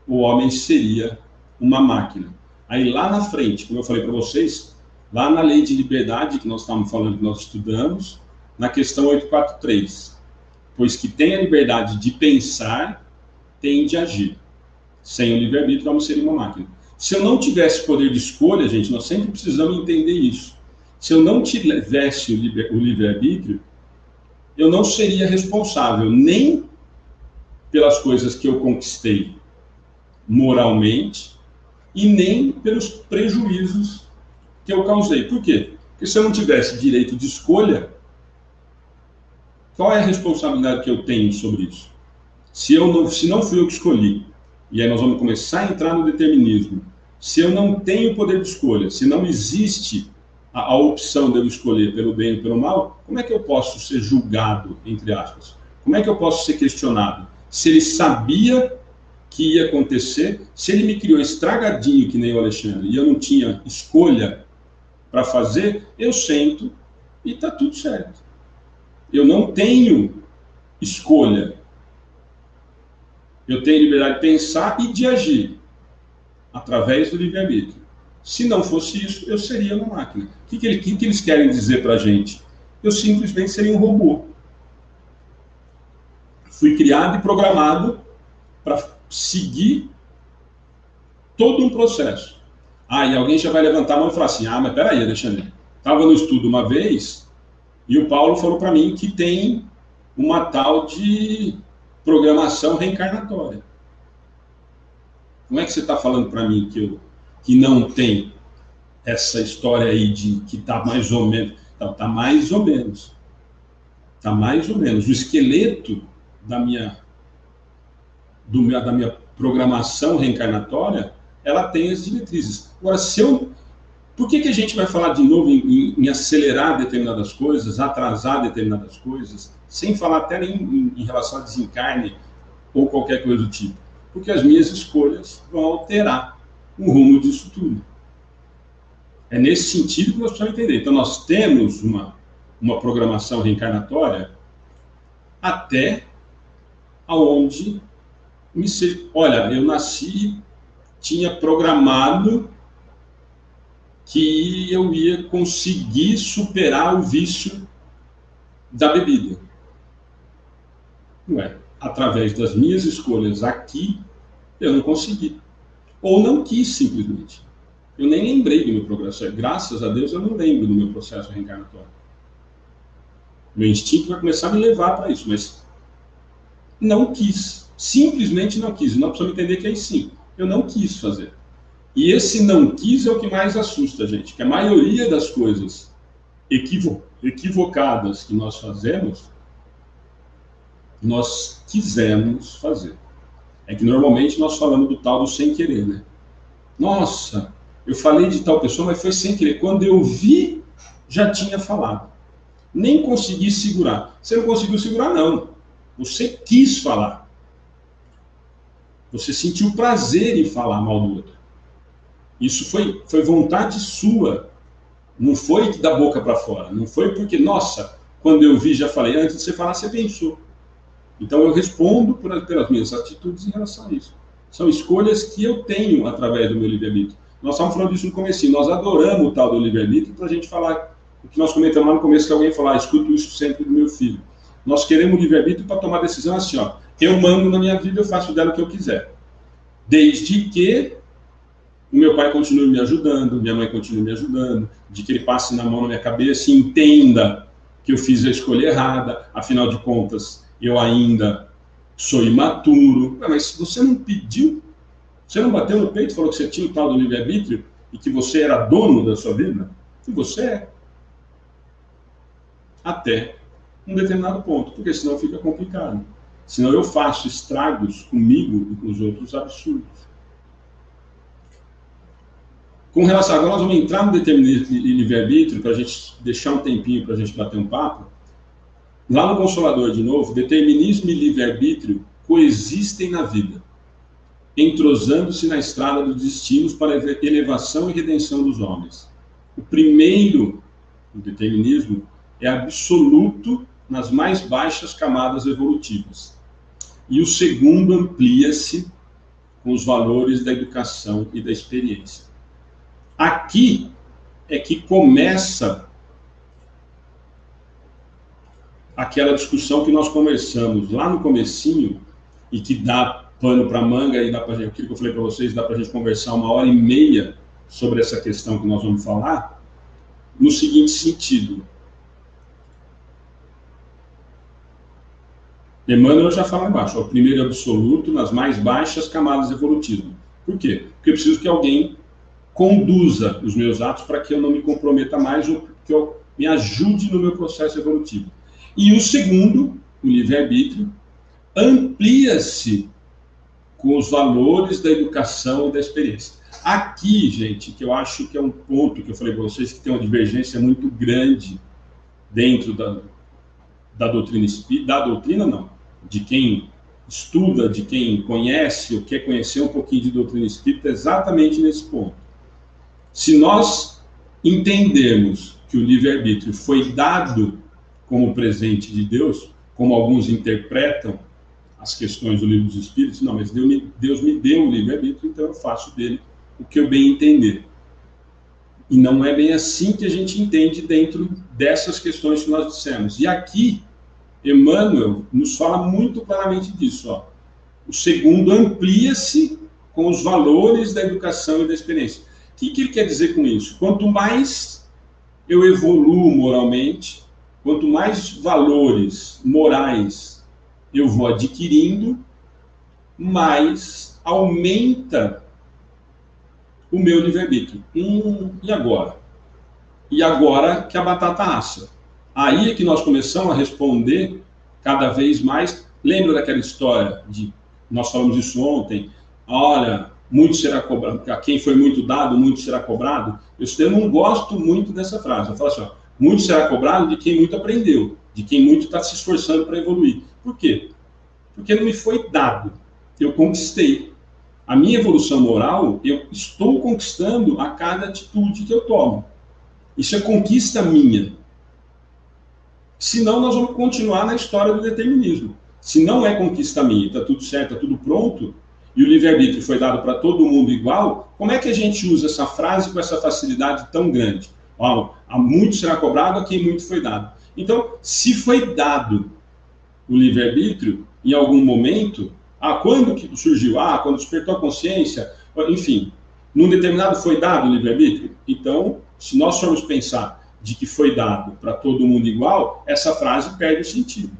o homem seria uma máquina. Aí lá na frente, como eu falei para vocês, lá na lei de liberdade, que nós estávamos falando, que nós estudamos, na questão 843, pois que tem a liberdade de pensar, tende a agir. Sem o livre-arbítrio, o homem seria uma máquina. Se eu não tivesse poder de escolha, gente, nós sempre precisamos entender isso. Se eu não tivesse o livre-arbítrio, eu não seria responsável nem pelas coisas que eu conquistei moralmente e nem pelos prejuízos que eu causei. Por quê? Porque se eu não tivesse direito de escolha, qual é a responsabilidade que eu tenho sobre isso? Se não fui eu que escolhi, e aí nós vamos começar a entrar no determinismo, se eu não tenho poder de escolha, se não existe a opção de eu escolher pelo bem ou pelo mal, como é que eu posso ser julgado, entre aspas? Como é que eu posso ser questionado? Se ele sabia que ia acontecer, se ele me criou estragadinho, que nem o Alexandre, e eu não tinha escolha para fazer, eu sento e está tudo certo. Eu não tenho escolha. Eu tenho liberdade de pensar e de agir através do livre-arbítrio. Se não fosse isso, eu seria uma máquina. O que eles querem dizer para a gente? Eu simplesmente seria um robô. Fui criado e programado para seguir todo um processo. E alguém já vai levantar a mão e falar assim, mas peraí, Alexandre, estava no estudo uma vez e o Paulo falou para mim que tem uma tal de programação reencarnatória. Como é que você está falando para mim que não tem essa história aí de que está mais ou menos? Está mais ou menos. Está mais ou menos. O esqueleto da minha programação reencarnatória, ela tem as diretrizes. Agora, por que a gente vai falar de novo em acelerar determinadas coisas, atrasar determinadas coisas, sem falar até nem em relação a desencarne ou qualquer coisa do tipo? Porque as minhas escolhas vão alterar o rumo disso tudo. É nesse sentido que nós precisamos entender. Então, nós temos uma programação reencarnatória até aonde olha, eu nasci, tinha programado que eu ia conseguir superar o vício da bebida. Ué, através das minhas escolhas aqui, eu não consegui. Ou não quis, simplesmente. Eu nem lembrei do meu processo. Graças a Deus, eu não lembro do meu processo reencarnatório. Meu instinto vai começar a me levar para isso, mas não quis. Simplesmente não quis. Nós precisamos entender que é sim. Eu não quis fazer. E esse não quis é o que mais assusta a gente. Que a maioria das coisas equivocadas que nós fazemos, nós quisemos fazer. É que normalmente nós falamos do tal do sem querer, né? Nossa, eu falei de tal pessoa, mas foi sem querer. Quando eu vi, já tinha falado. Nem consegui segurar. Você não conseguiu segurar, não. Você quis falar. Você sentiu prazer em falar mal do outro. Isso foi vontade sua. Não foi da boca para fora. Não foi porque, nossa, quando eu vi, já falei. Antes de você falar, você pensou. Então eu respondo pelas minhas atitudes em relação a isso. São escolhas que eu tenho através do meu livre-arbítrio. Nós estávamos falando disso no comecinho. Nós adoramos o tal do livre-arbítrio para a gente falar o que nós comentamos lá no começo, que alguém falou, escuto isso sempre do meu filho. Nós queremos livre-arbítrio para tomar decisão assim, ó. Eu mando na minha vida, eu faço dela o que eu quiser. Desde que o meu pai continue me ajudando, minha mãe continue me ajudando, de que ele passe na mão na minha cabeça e entenda que eu fiz a escolha errada, afinal de contas, eu ainda sou imaturo. Mas se você não pediu, você não bateu no peito e falou que você tinha o tal do livre-arbítrio e que você era dono da sua vida? E você é. Até um determinado ponto, porque senão fica complicado. Senão eu faço estragos comigo e com os outros absurdos. Com relação, agora nós vamos entrar no determinismo e livre-arbítrio, para a gente deixar um tempinho para a gente bater um papo. Lá no Consolador, de novo, determinismo e livre-arbítrio coexistem na vida, entrosando-se na estrada dos destinos para a elevação e redenção dos homens. O primeiro, o determinismo, é absoluto nas mais baixas camadas evolutivas. E o segundo amplia-se com os valores da educação e da experiência. Aqui é que começa aquela discussão que nós conversamos lá no comecinho e que dá pano para manga e dá para gente, aquilo que eu falei para vocês, dá para a gente conversar 1h30 sobre essa questão que nós vamos falar, no seguinte sentido. Emmanuel já fala embaixo, o primeiro absoluto nas mais baixas camadas evolutivas. Por quê? Porque eu preciso que alguém conduza os meus atos para que eu não me comprometa mais ou que eu me ajude no meu processo evolutivo. E o segundo, o livre-arbítrio, amplia-se com os valores da educação e da experiência. Aqui, gente, que eu acho que é um ponto que eu falei para vocês que tem uma divergência muito grande dentro da doutrina espírita, da doutrina não, de quem estuda, de quem conhece ou quer conhecer um pouquinho de doutrina espírita, exatamente nesse ponto. Se nós entendermos que o livre-arbítrio foi dado como presente de Deus, como alguns interpretam as questões do livro dos Espíritos, não, mas Deus me deu o livre-arbítrio, então eu faço dele o que eu bem entender. E não é bem assim que a gente entende dentro dessas questões que nós dissemos. E aqui, Emmanuel nos fala muito claramente disso. Ó. O segundo amplia-se com os valores da educação e da experiência. O que ele quer dizer com isso? Quanto mais eu evoluo moralmente, quanto mais valores morais eu vou adquirindo, mais aumenta o meu livre-arbítrio. E agora? E agora que a batata assa. Aí é que nós começamos a responder cada vez mais. Lembra daquela história de, nós falamos isso ontem, olha, muito será cobrado, a quem foi muito dado, muito será cobrado. Eu não gosto muito dessa frase. Eu falo assim, ó, muito será cobrado de quem muito aprendeu, de quem muito está se esforçando para evoluir. Por quê? Porque não me foi dado, eu conquistei. A minha evolução moral, eu estou conquistando a cada atitude que eu tomo. Isso é conquista minha. Senão, nós vamos continuar na história do determinismo. Se não é conquista minha, está tudo certo, está tudo pronto, e o livre-arbítrio foi dado para todo mundo igual, como é que a gente usa essa frase com essa facilidade tão grande? A muito será cobrado, a quem muito foi dado. Então, se foi dado o livre-arbítrio, em algum momento, quando que surgiu? Quando despertou a consciência, enfim, num determinado foi dado o livre-arbítrio? Então, se nós formos pensar de que foi dado para todo mundo igual, essa frase perde o sentido.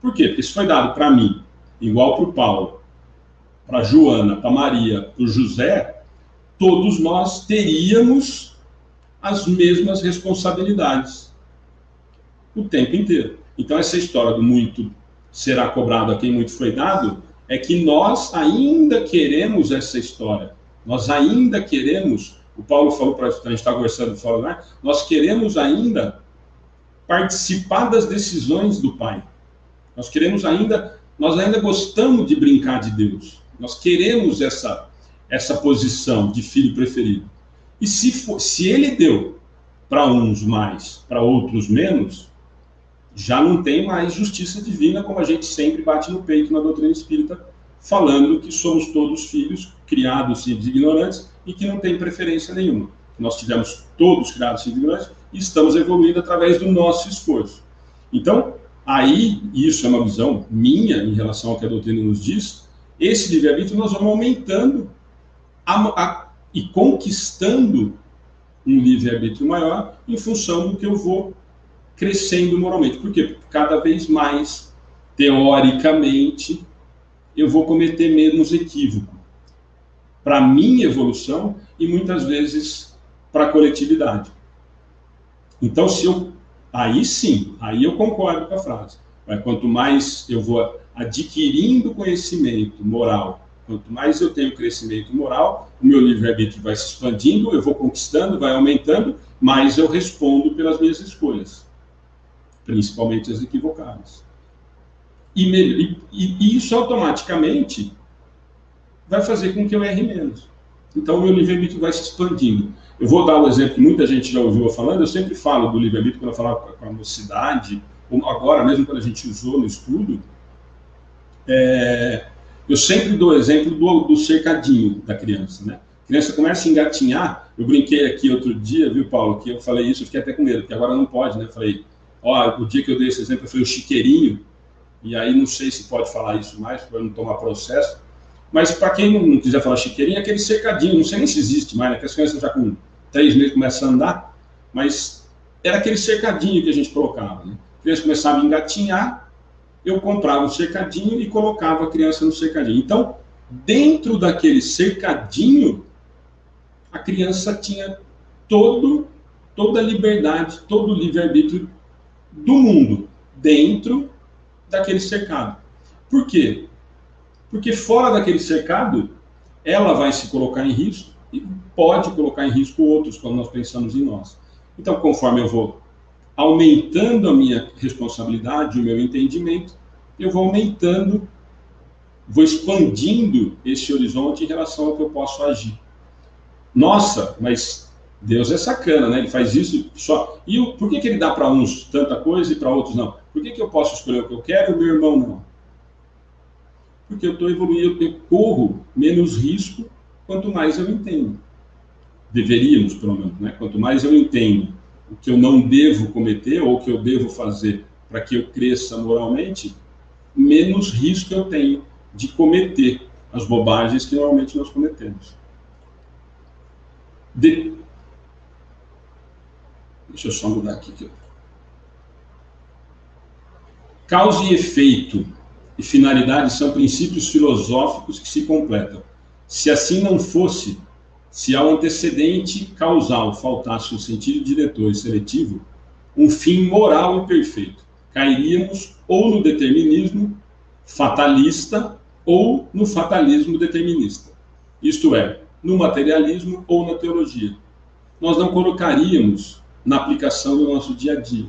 Por quê? Porque se foi dado para mim, igual para o Paulo, para a Joana, para a Maria, para o José, todos nós teríamos as mesmas responsabilidades o tempo inteiro. Então, essa história do muito será cobrado a quem muito foi dado, é que nós ainda queremos essa história. Nós ainda queremos, o Paulo falou para a gente estar conversando fora, né? Nós queremos ainda participar das decisões do Pai. Nós ainda gostamos de brincar de Deus. Nós queremos essa posição de filho preferido. E se ele deu para uns mais, para outros menos, já não tem mais justiça divina, como a gente sempre bate no peito na doutrina espírita, falando que somos todos filhos criados de ignorantes e que não tem preferência nenhuma. Nós tivemos todos criados de ignorantes e estamos evoluindo através do nosso esforço. Então, aí, isso é uma visão minha em relação ao que a doutrina nos diz, esse livre-arbítrio nós vamos aumentando e conquistando um livre-arbítrio maior em função do que eu vou crescendo moralmente. Por quê? Porque cada vez mais, teoricamente, eu vou cometer menos equívoco para a minha evolução e muitas vezes para a coletividade. Então, aí sim, aí eu concordo com a frase. Quanto mais eu vou adquirindo conhecimento moral, quanto mais eu tenho crescimento moral, o meu livre-arbítrio vai se expandindo, eu vou conquistando, vai aumentando, mais eu respondo pelas minhas escolhas, principalmente as equivocadas. E isso automaticamente vai fazer com que eu erre menos. Então, o meu livre-arbítrio vai se expandindo. Eu vou dar um exemplo que muita gente já ouviu eu falando, eu sempre falo do livre-arbítrio quando eu falo com a mocidade, agora mesmo quando a gente usou no estudo, eu sempre dou o exemplo do cercadinho da criança, né? A criança começa a engatinhar. Eu brinquei aqui outro dia, viu, Paulo, que eu falei isso, eu fiquei até com medo, porque agora não pode, né? Eu falei, o dia que eu dei esse exemplo, eu falei o chiqueirinho, e aí não sei se pode falar isso mais, para não tomar processo, mas para quem não quiser falar chiqueirinho, é aquele cercadinho, não sei nem se existe mais, né? Que as crianças já com 3 meses começam a andar, mas era aquele cercadinho que a gente colocava, né? A criança começava a engatinhar, eu comprava o cercadinho e colocava a criança no cercadinho. Então, dentro daquele cercadinho, a criança tinha toda a liberdade, todo o livre-arbítrio do mundo, dentro daquele cercado. Por quê? Porque fora daquele cercado, ela vai se colocar em risco e pode colocar em risco outros, quando nós pensamos em nós. Então, conforme eu vou aumentando a minha responsabilidade, o meu entendimento, eu vou aumentando, vou expandindo esse horizonte em relação ao que eu posso agir. Nossa, mas Deus é sacana, né? Ele faz isso só. E por que ele dá para uns tanta coisa e para outros não? Por que eu posso escolher o que eu quero e o meu irmão não? Porque eu estou evoluindo, eu corro menos risco quanto mais eu entendo. Deveríamos, pelo menos, né? Quanto mais eu entendo o que eu não devo cometer ou o que eu devo fazer para que eu cresça moralmente, menos risco eu tenho de cometer as bobagens que normalmente nós cometemos. Deixa eu só mudar aqui. Causa e efeito e finalidade são princípios filosóficos que se completam. Se assim não fosse, se ao antecedente causal faltasse um sentido diretor e seletivo, um fim moral e perfeito, cairíamos ou no determinismo fatalista ou no fatalismo determinista. Isto é, no materialismo ou na teologia. Nós não colocaríamos na aplicação do nosso dia a dia.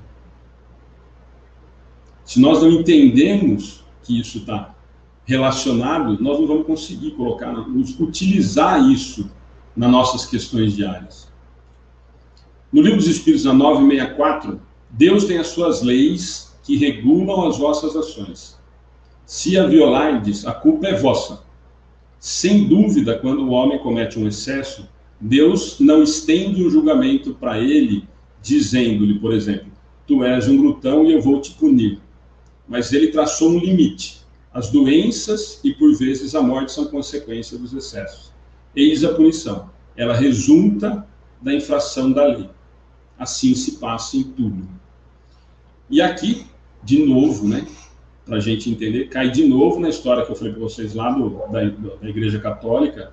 Se nós não entendemos que isso está relacionado, nós não vamos conseguir utilizar isso nas nossas questões diárias. No Livro dos Espíritos, na 964, Deus tem as suas leis que regulam as vossas ações. Se a violardes, a culpa é vossa. Sem dúvida, quando o homem comete um excesso, Deus não estende um julgamento para ele, dizendo-lhe, por exemplo, tu és um glutão e eu vou te punir. Mas ele traçou um limite. As doenças e, por vezes, a morte são consequência dos excessos. Eis a punição. Ela resulta da infração da lei. Assim se passa em tudo. E aqui, de novo, né, para a gente entender, cai de novo na história que eu falei para vocês lá da Igreja Católica,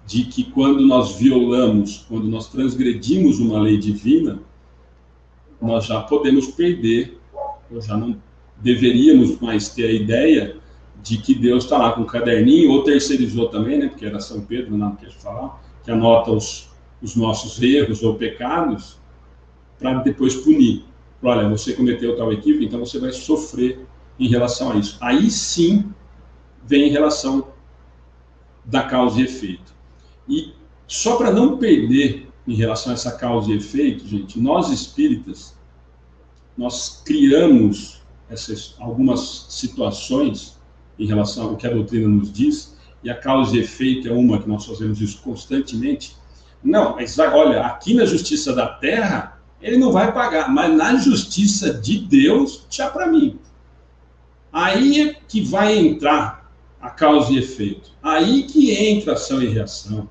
de que quando nós violamos, quando nós transgredimos uma lei divina, nós já podemos perder, ou já não deveríamos mais ter a ideia de que Deus está lá com um caderninho, ou terceirizou também, né, porque era São Pedro, não quer falar, que anota os nossos erros ou pecados, para depois punir. Olha, você cometeu tal equívoco, então você vai sofrer em relação a isso. Aí sim vem em relação da causa e efeito. E só para não perder em relação a essa causa e efeito, gente, nós espíritas, nós criamos algumas situações em relação ao que a doutrina nos diz, e a causa e efeito é uma que nós fazemos isso constantemente. Não, mas olha, aqui na justiça da terra, ele não vai pagar, mas na justiça de Deus, já para mim. Aí é que vai entrar a causa e efeito. Aí que entra ação e reação.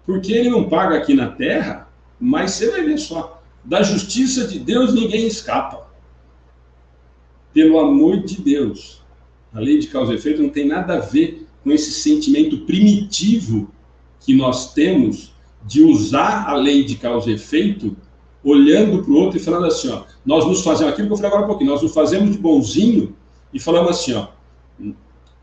Porque ele não paga aqui na terra, mas você vai ver só, da justiça de Deus ninguém escapa. Pelo amor de Deus. A lei de causa e efeito não tem nada a ver com esse sentimento primitivo que nós temos de usar a lei de causa e efeito olhando para o outro e falando assim, ó, nós nos fazemos aquilo que eu falei agora há pouquinho, nós nos fazemos de bonzinho e falamos assim, ó,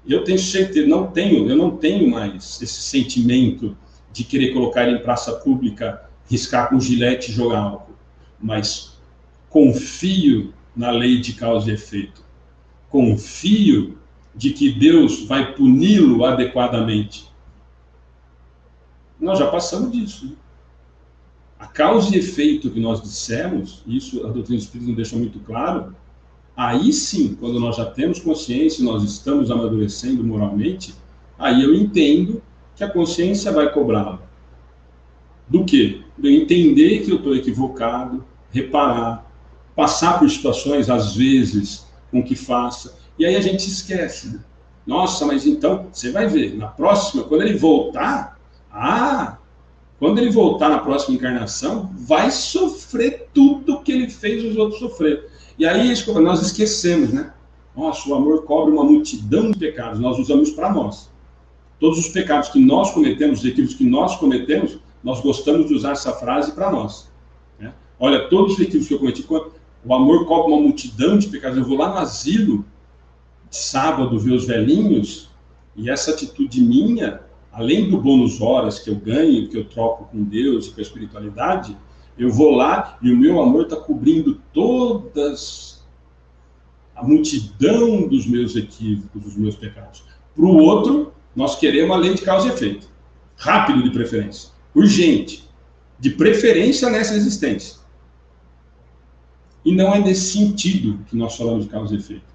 eu tenho certeza, eu não tenho mais esse sentimento de querer colocar ele em praça pública, riscar com gilete e jogar álcool, mas confio na lei de causa e efeito. Confio de que Deus vai puni-lo adequadamente. Nós já passamos disso. Né? a causa e efeito que nós dissemos, isso a doutrina espírita nos deixa muito claro, aí sim, quando nós já temos consciência, nós estamos amadurecendo moralmente, aí eu entendo que a consciência vai cobrá-la. Do quê? De eu entender que eu estou equivocado, reparar, passar por situações, às vezes, com que faça, e aí a gente esquece, né? Nossa, mas então, você vai ver, na próxima, quando ele voltar, quando ele voltar na próxima encarnação, vai sofrer tudo que ele fez os outros sofrer. E aí nós esquecemos, né? Nossa, o amor cobre uma multidão de pecados, nós usamos para nós. Todos os pecados que nós cometemos, os equívocos que nós cometemos, nós gostamos de usar essa frase para nós, né? Olha, todos os equívocos que eu cometi, o amor cobre uma multidão de pecados. Eu vou lá no asilo, de sábado, ver os velhinhos, e essa atitude minha, além do bônus horas que eu ganho, que eu troco com Deus e com a espiritualidade, eu vou lá e o meu amor está cobrindo a multidão dos meus equívocos, dos meus pecados. Para o outro, nós queremos a lei de causa e efeito. Rápido, de preferência. Urgente. De preferência nessa existência. E não é nesse sentido que nós falamos de causa e efeito.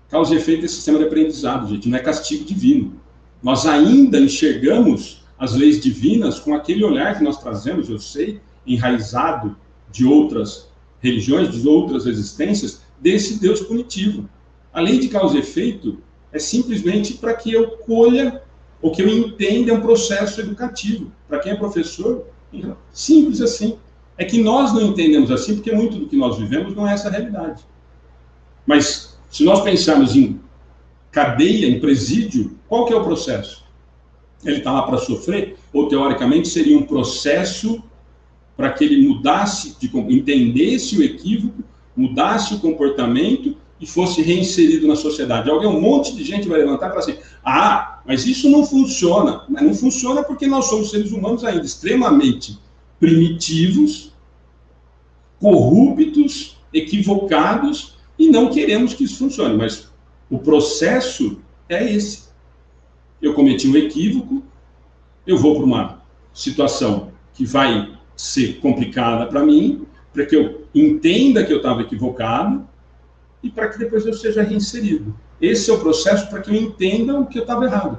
Causa e efeito é sistema de aprendizado, gente, não é castigo divino. Nós ainda enxergamos as leis divinas com aquele olhar que nós trazemos, eu sei, enraizado de outras religiões, de outras existências, desse Deus punitivo. A lei de causa e efeito é simplesmente para que eu colha, ou que eu entenda um processo educativo. Para quem é professor, simples assim. É que nós não entendemos assim, porque muito do que nós vivemos não é essa realidade. Mas se nós pensarmos em cadeia, em presídio, qual que é o processo? Ele está lá para sofrer? Ou, teoricamente, seria um processo para que ele mudasse, entendesse o equívoco, mudasse o comportamento e fosse reinserido na sociedade. Um monte de gente vai levantar e falar assim, mas isso não funciona. Mas não funciona porque nós somos seres humanos ainda extremamente primitivos, corruptos, equivocados, e não queremos que isso funcione, mas o processo é esse. Eu cometi um equívoco, eu vou para uma situação que vai ser complicada para mim, para que eu entenda que eu estava equivocado e para que depois eu seja reinserido. Esse é o processo para que eu entenda o que eu estava errado.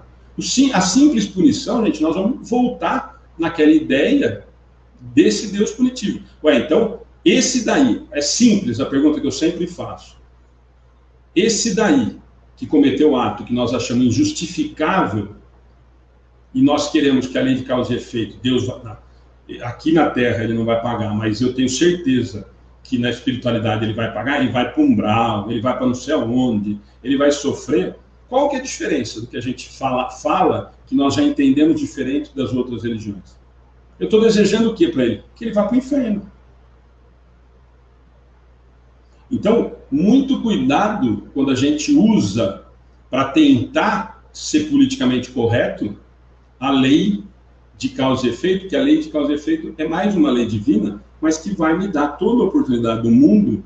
A simples punição, gente, nós vamos voltar naquela ideia desse Deus punitivo. Então, esse daí, é simples a pergunta que eu sempre faço. Esse daí, que cometeu o ato que nós achamos injustificável, e nós queremos que a lei de causa e efeito, Deus aqui na Terra ele não vai pagar, mas eu tenho certeza que na espiritualidade ele vai pagar, ele vai para o umbral, ele vai para não sei aonde, ele vai sofrer. Qual que é a diferença do que a gente fala que nós já entendemos diferente das outras religiões? Eu estou desejando o que para ele? Que ele vá para o inferno. Então, muito cuidado quando a gente usa para tentar ser politicamente correto a lei de causa e efeito, que a lei de causa e efeito é mais uma lei divina, mas que vai me dar toda a oportunidade do mundo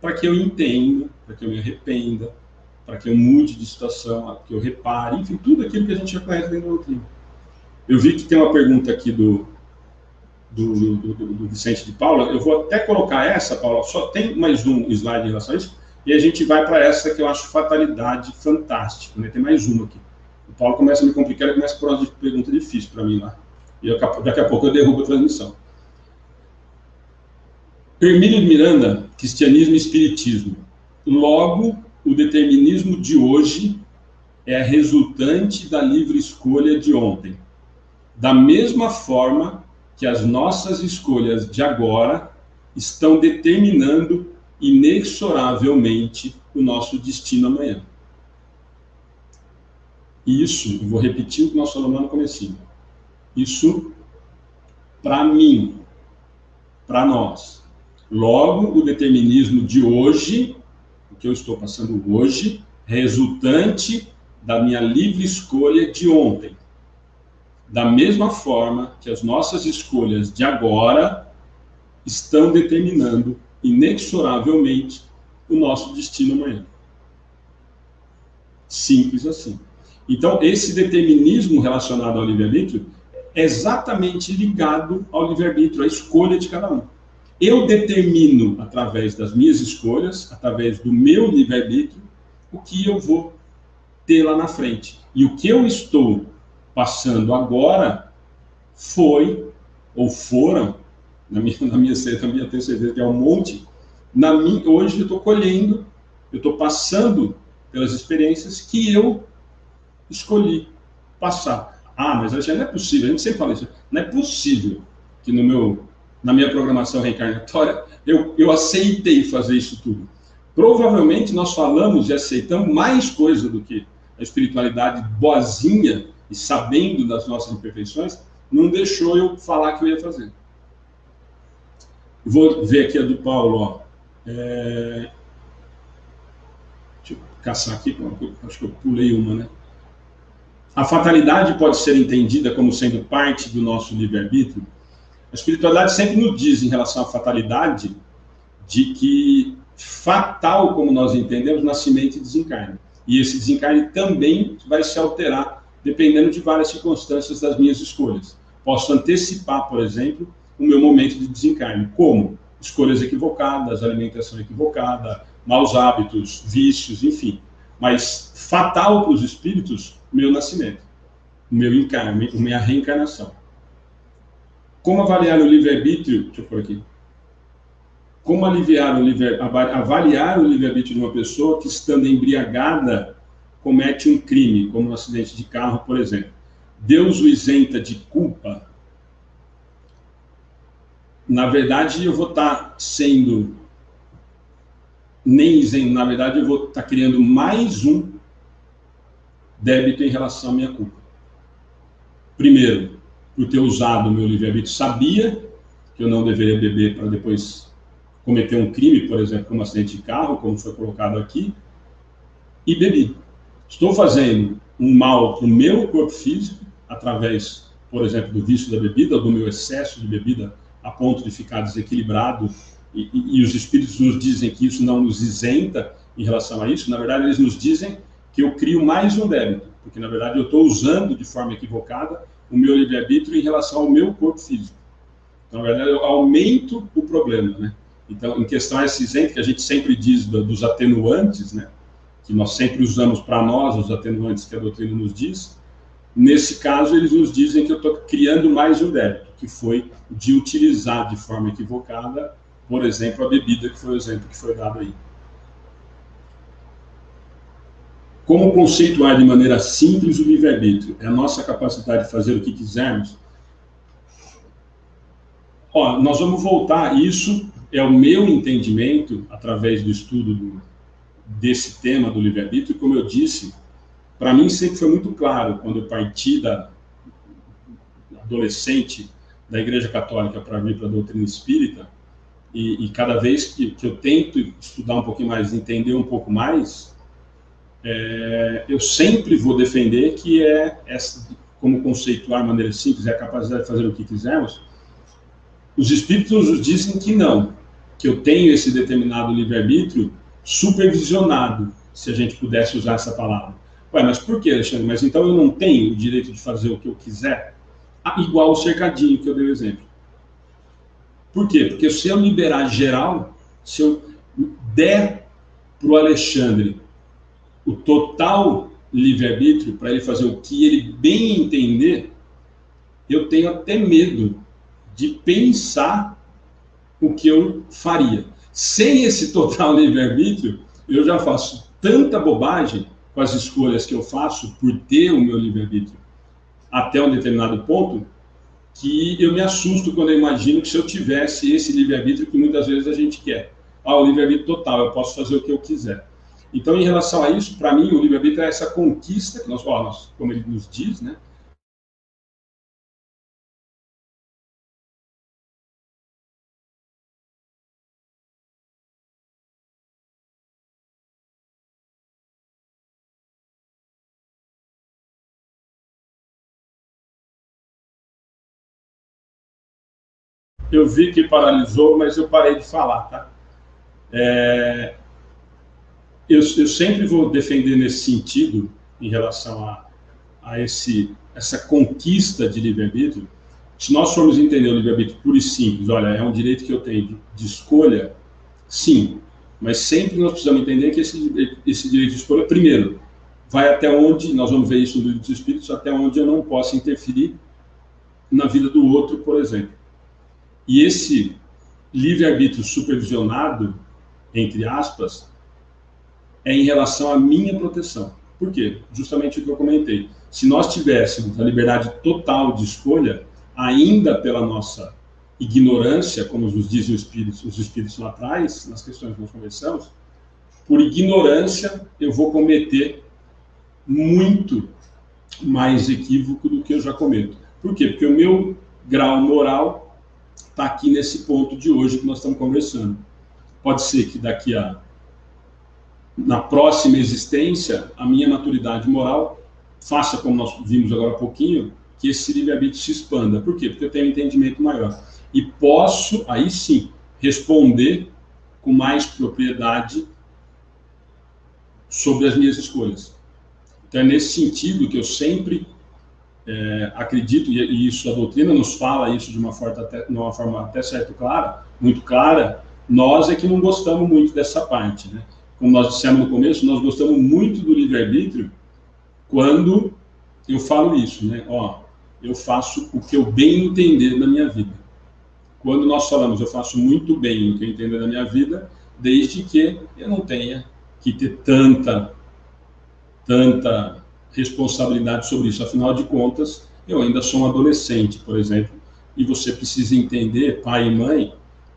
para que eu entenda, para que eu me arrependa, para que eu mude de situação, para que eu repare, enfim, tudo aquilo que a gente já conhece dentro do doutrina. Eu vi que tem uma pergunta aqui do Vicente de Paula. Eu vou até colocar essa, Paula, só tem mais um slide em relação a isso, e a gente vai para essa que eu acho fatalidade fantástica, né? Tem mais uma aqui. O Paulo começa a me complicar, ele começa a pôr uma pergunta difícil para mim lá. E daqui a pouco eu derrubo a transmissão. Hermínio de Miranda, Cristianismo e Espiritismo. Logo, o determinismo de hoje é resultante da livre escolha de ontem. Da mesma forma que as nossas escolhas de agora estão determinando inexoravelmente o nosso destino amanhã. Isso, eu vou repetir o que nós falamos lá no comecinho. Isso, para mim, para nós. Logo, o determinismo de hoje, o que eu estou passando hoje, é resultante da minha livre escolha de ontem. Da mesma forma que as nossas escolhas de agora estão determinando inexoravelmente o nosso destino amanhã. Simples assim. Então, esse determinismo relacionado ao livre-arbítrio é exatamente ligado ao livre-arbítrio, à escolha de cada um. Eu determino, através das minhas escolhas, através do meu livre-arbítrio, o que eu vou ter lá na frente. E o que eu estou passando agora foi, ou foram, na minha tenho certeza que é um monte, hoje eu estou colhendo, eu estou passando pelas experiências que eu escolhi passar. Ah, mas não é possível, a gente sempre fala isso, não é possível que na minha programação reencarnatória eu aceitei fazer isso tudo. Provavelmente nós falamos e aceitamos mais coisa do que a espiritualidade boazinha e sabendo das nossas imperfeições não deixou eu falar que eu ia fazer. Vou ver aqui a do Paulo, ó. Deixa eu caçar aqui, acho que eu pulei uma, né? A fatalidade pode ser entendida como sendo parte do nosso livre-arbítrio. A espiritualidade sempre nos diz, em relação à fatalidade, de que fatal, como nós entendemos, nascimento e desencarne. E esse desencarne também vai se alterar, dependendo de várias circunstâncias das minhas escolhas. Posso antecipar, por exemplo, o meu momento de desencarne. Como? Escolhas equivocadas, alimentação equivocada, maus hábitos, vícios, enfim. Mas fatal para os espíritos, o meu nascimento, o meu encarne, a minha reencarnação. Como avaliar o livre-arbítrio? Deixa eu pôr aqui. Como avaliar o livre-arbítrio de uma pessoa que, estando embriagada, comete um crime, como um acidente de carro, por exemplo? Deus o isenta de culpa? Na verdade, eu vou estar sendo nem isento, na verdade, eu vou estar criando mais um débito em relação à minha culpa. Primeiro, por ter usado o meu livre-arbítrio, sabia que eu não deveria beber para depois cometer um crime, por exemplo, como um acidente de carro, como foi colocado aqui, e bebi. Estou fazendo um mal para o meu corpo físico, através, por exemplo, do vício da bebida, ou do meu excesso de bebida, a ponto de ficar desequilibrado, e os espíritos nos dizem que isso não nos isenta em relação a isso. Na verdade, eles nos dizem que eu crio mais um débito, porque, na verdade, eu estou usando de forma equivocada o meu livre-arbítrio em relação ao meu corpo físico. Então, na verdade, eu aumento o problema, né? Então, em questão a esse isento, que a gente sempre diz dos atenuantes, né? Que nós sempre usamos para nós, os atenuantes que a doutrina nos diz, nesse caso, eles nos dizem que eu estou criando mais um débito, que foi de utilizar de forma equivocada, por exemplo, a bebida, que foi o exemplo que foi dado aí. Como conceituar de maneira simples o livre-arbítrio? É a nossa capacidade de fazer o que quisermos? Ó, nós vamos voltar, isso é o meu entendimento, através do estudo desse tema do livre-arbítrio. Como eu disse, para mim sempre foi muito claro, quando eu parti da adolescente da Igreja Católica para vir para a doutrina espírita, e cada vez que eu tento estudar um pouquinho mais, entender um pouco mais, eu sempre vou defender que como conceituar de maneira simples, é a capacidade de fazer o que quisermos. Os espíritos nos dizem que não, que eu tenho esse determinado livre-arbítrio supervisionado, se a gente pudesse usar essa palavra. Ué, mas por que, Alexandre? Mas então eu não tenho o direito de fazer o que eu quiser? Igual o cercadinho que eu dei o exemplo. Por quê? Porque se eu liberar geral, se eu der para o Alexandre o total livre-arbítrio para ele fazer o que ele bem entender, eu tenho até medo de pensar o que eu faria. Sem esse total livre-arbítrio, eu já faço tanta bobagem com as escolhas que eu faço por ter o meu livre-arbítrio até um determinado ponto, que eu me assusto quando eu imagino que se eu tivesse esse livre-arbítrio que muitas vezes a gente quer. O livre-arbítrio total, eu posso fazer o que eu quiser. Então, em relação a isso, para mim, o livre-arbítrio é essa conquista, que nós, como ele nos diz, né? Eu vi que paralisou, mas eu parei de falar, tá? Eu sempre vou defender nesse sentido, em relação essa conquista de livre-arbítrio, se nós formos entender o livre-arbítrio puro e simples, olha, é um direito que eu tenho de escolha, sim, mas sempre nós precisamos entender que esse direito de escolha, primeiro, vai até onde, nós vamos ver isso no Livro dos Espíritos, até onde eu não posso interferir na vida do outro, por exemplo. E esse livre-arbítrio supervisionado, entre aspas, é em relação à minha proteção. Por quê? Justamente o que eu comentei. Se nós tivéssemos a liberdade total de escolha, ainda pela nossa ignorância, como nos dizem os espíritos lá atrás, nas questões que nós conversamos, por ignorância eu vou cometer muito mais equívoco do que eu já cometo. Por quê? Porque o meu grau moral está aqui nesse ponto de hoje que nós estamos conversando. Pode ser que na próxima existência, a minha maturidade moral faça, como nós vimos agora há pouquinho, que esse livre-arbítrio se expanda. Por quê? Porque eu tenho um entendimento maior. E posso, aí sim, responder com mais propriedade sobre as minhas escolhas. Então, é nesse sentido que eu sempre acredito, e isso a doutrina nos fala isso de uma forma até certo clara, muito clara, nós é que não gostamos muito dessa parte, né? Como nós dissemos no começo, nós gostamos muito do livre-arbítrio quando eu falo isso, né? Ó, eu faço o que eu bem entender na minha vida. Quando nós falamos, eu faço muito bem o que eu entendo na minha vida, desde que eu não tenha que ter tanta responsabilidade sobre isso. Afinal de contas, eu ainda sou um adolescente, por exemplo, e você precisa entender, pai e mãe,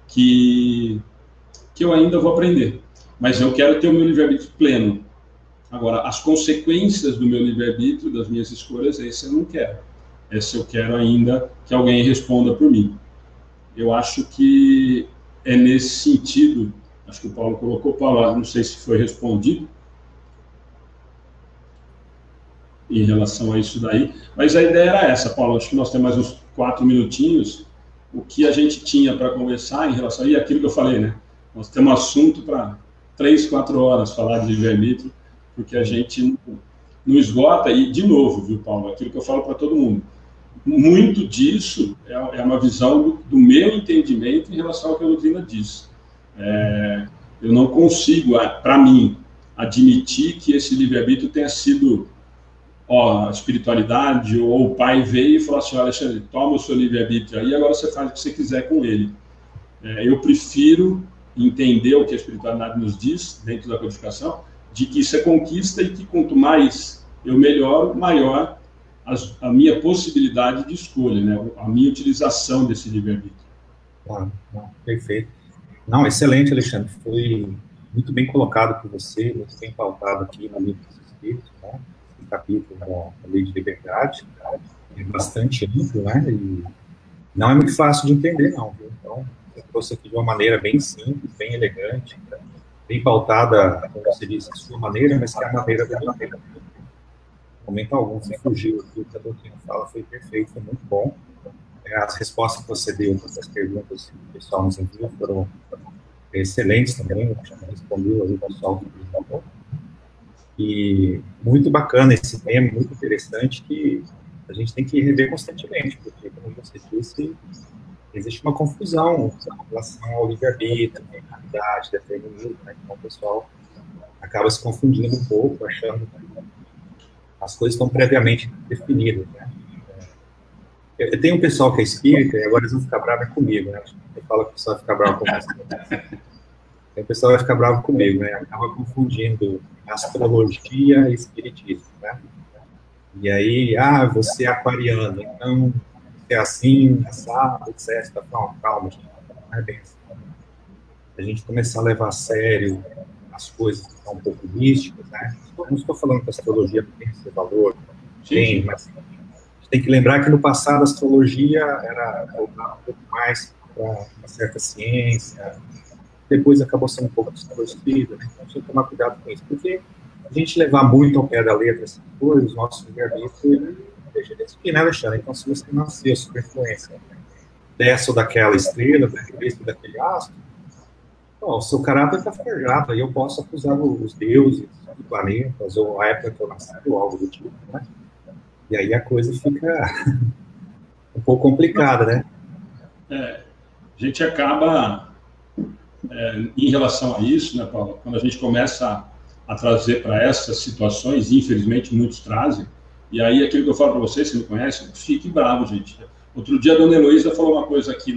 que eu ainda vou aprender. Mas eu quero ter o meu livre-arbítrio pleno. Agora, as consequências do meu livre-arbítrio, das minhas escolhas, esse eu não quero. Esse eu quero ainda que alguém responda por mim. Eu acho que é nesse sentido, acho que o Paulo colocou, Paulo, não sei se foi respondido em relação a isso daí, mas a ideia era essa, Paulo, acho que nós temos mais uns 4 minutinhos, o que a gente tinha para conversar em relação a aquilo que eu falei, né? Nós temos assunto para 3, 4 horas falar de livre-arbítrio, porque a gente não esgota, e de novo, viu, Paulo, aquilo que eu falo para todo mundo, muito disso é uma visão do meu entendimento em relação ao que a doutrina diz. Eu não consigo, para mim, admitir que esse livre-arbítrio tenha sido a espiritualidade, ou o pai veio e falou assim, olha, Alexandre, toma o seu livre-arbítrio aí, agora você faz o que você quiser com ele. Eu prefiro entender o que a espiritualidade nos diz, dentro da codificação, de que isso é conquista e que quanto mais eu melhoro, maior a minha possibilidade de escolha, né? A minha utilização desse livre-arbítrio. Perfeito. Não, excelente, Alexandre. Foi muito bem colocado por você, muito bem pautado aqui no Livro dos Espíritos, né? O capítulo da Lei de Liberdade, é bastante amplo, né? E não é muito fácil de entender, não, viu? Então, eu trouxe aqui de uma maneira bem simples, bem elegante, bem pautada, como você disse, a sua maneira, mas que é a maneira da doutrina. Momento algum, você fugiu aqui, o que a doutrina fala foi perfeito, foi muito bom. As respostas que você deu para as perguntas que o pessoal nos enviou foram excelentes também, respondeu ali o pessoal que perguntou. E muito bacana esse tema, muito interessante, que a gente tem que rever constantemente, porque, como você disse, existe uma confusão em relação ao livre-arbítrio, à realidade, determinismo, né? Então o pessoal acaba se confundindo um pouco, achando que as coisas estão previamente definidas, né? Eu tenho um pessoal que é espírita, e agora eles vão ficar bravos comigo, né? Eu falo que o pessoal vai ficar bravo comigo. O pessoal vai ficar bravo comigo, né? Acaba confundindo astrologia e espiritismo, né? E aí, você é aquariano, então é assim, assado, etc. Calma, gente, não é bem assim. A gente começar a levar a sério as coisas que são um pouco místicas, né? Não estou falando que a astrologia tem esse valor, tem, mas a gente tem que lembrar que no passado a astrologia era voltada um pouco mais para uma certa ciência, depois acabou sendo um pouco distorcida, né? Então, a gente tem que tomar cuidado com isso, porque a gente levar muito ao pé da letra essas coisas, o nosso livre-arbítrio deixa de existir, né, Alexandre? Então, se você nasceu sob influência dessa ou daquela estrela, daquele astro, o seu caráter está forjado, aí eu posso acusar os deuses, os planetas, ou a época que eu nasci, ou algo do tipo, né? E aí a coisa fica um pouco complicada, né? A gente acaba, em relação a isso, né, Paulo, quando a gente começa a trazer para essas situações, infelizmente muitos trazem, e aí aquilo que eu falo para vocês, que me conhecem, fique bravo, gente. Outro dia a dona Heloísa falou uma coisa aqui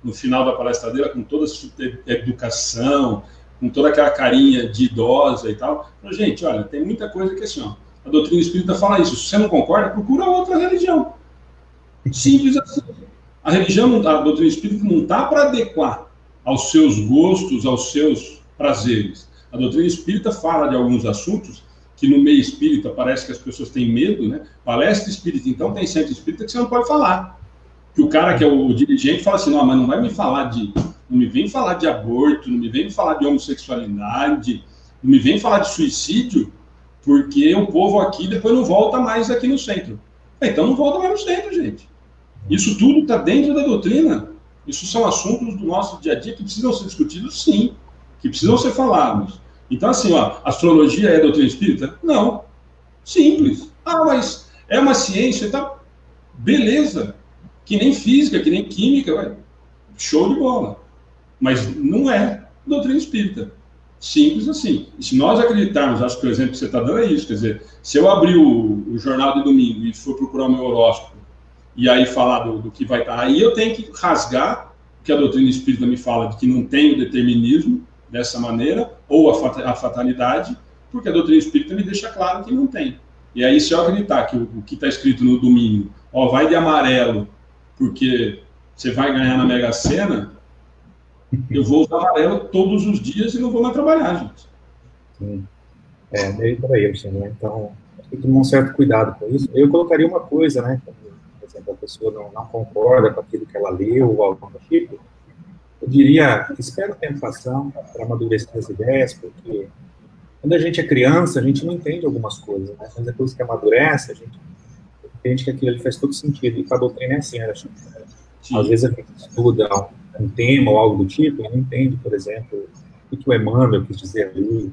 no final da palestra dela, com toda a educação, com toda aquela carinha de idosa e tal. Falou, gente, olha, tem muita coisa que assim, ó, a doutrina espírita fala isso, se você não concorda, procura outra religião. Simples assim. A religião, a doutrina espírita não está para adequar aos seus gostos, aos seus prazeres. A doutrina espírita fala de alguns assuntos que no meio espírita parece que as pessoas têm medo, né? Palestra espírita, então tem centro espírita que você não pode falar. Que o cara que é o dirigente fala assim, não, mas não vai me falar não me vem falar de aborto, não me vem falar de homossexualidade, não me vem falar de suicídio, porque o povo aqui depois não volta mais aqui no centro. Então não volta mais no centro, gente. Isso tudo está dentro da doutrina. Isso são assuntos do nosso dia a dia que precisam ser discutidos, sim, que precisam ser falados. Então, assim, ó, astrologia é doutrina espírita? Não. Simples. Ah, mas é uma ciência e tal. Beleza. Que nem física, que nem química, ué. Show de bola. Mas não é doutrina espírita. Simples assim. E se nós acreditarmos, acho que o exemplo que você está dando é isso, quer dizer, se eu abrir o jornal de domingo e for procurar o meu horóscopo, e aí falar do que vai estar, aí eu tenho que rasgar o que a doutrina espírita me fala de que não tem o determinismo dessa maneira, ou a fatalidade, porque a doutrina espírita me deixa claro que não tem. E aí, se eu acreditar que o que está escrito no domingo, ó, vai de amarelo, porque você vai ganhar na Mega Sena, eu vou usar amarelo todos os dias e não vou mais trabalhar, gente. Sim. Meio para isso, né? Então, tem que tomar um certo cuidado com isso. Eu colocaria uma coisa, né? Por exemplo, a pessoa não concorda com aquilo que ela leu ou algo do tipo, eu diria, espera o tempo passar para amadurecer as ideias, porque quando a gente é criança, a gente não entende algumas coisas, né? Mas depois que amadurece, a gente entende que aquilo ali faz todo sentido. E com a doutrina é assim, né? Às vezes a gente estuda um tema ou algo do tipo e não entende, por exemplo, o que o Emmanuel quis dizer ali,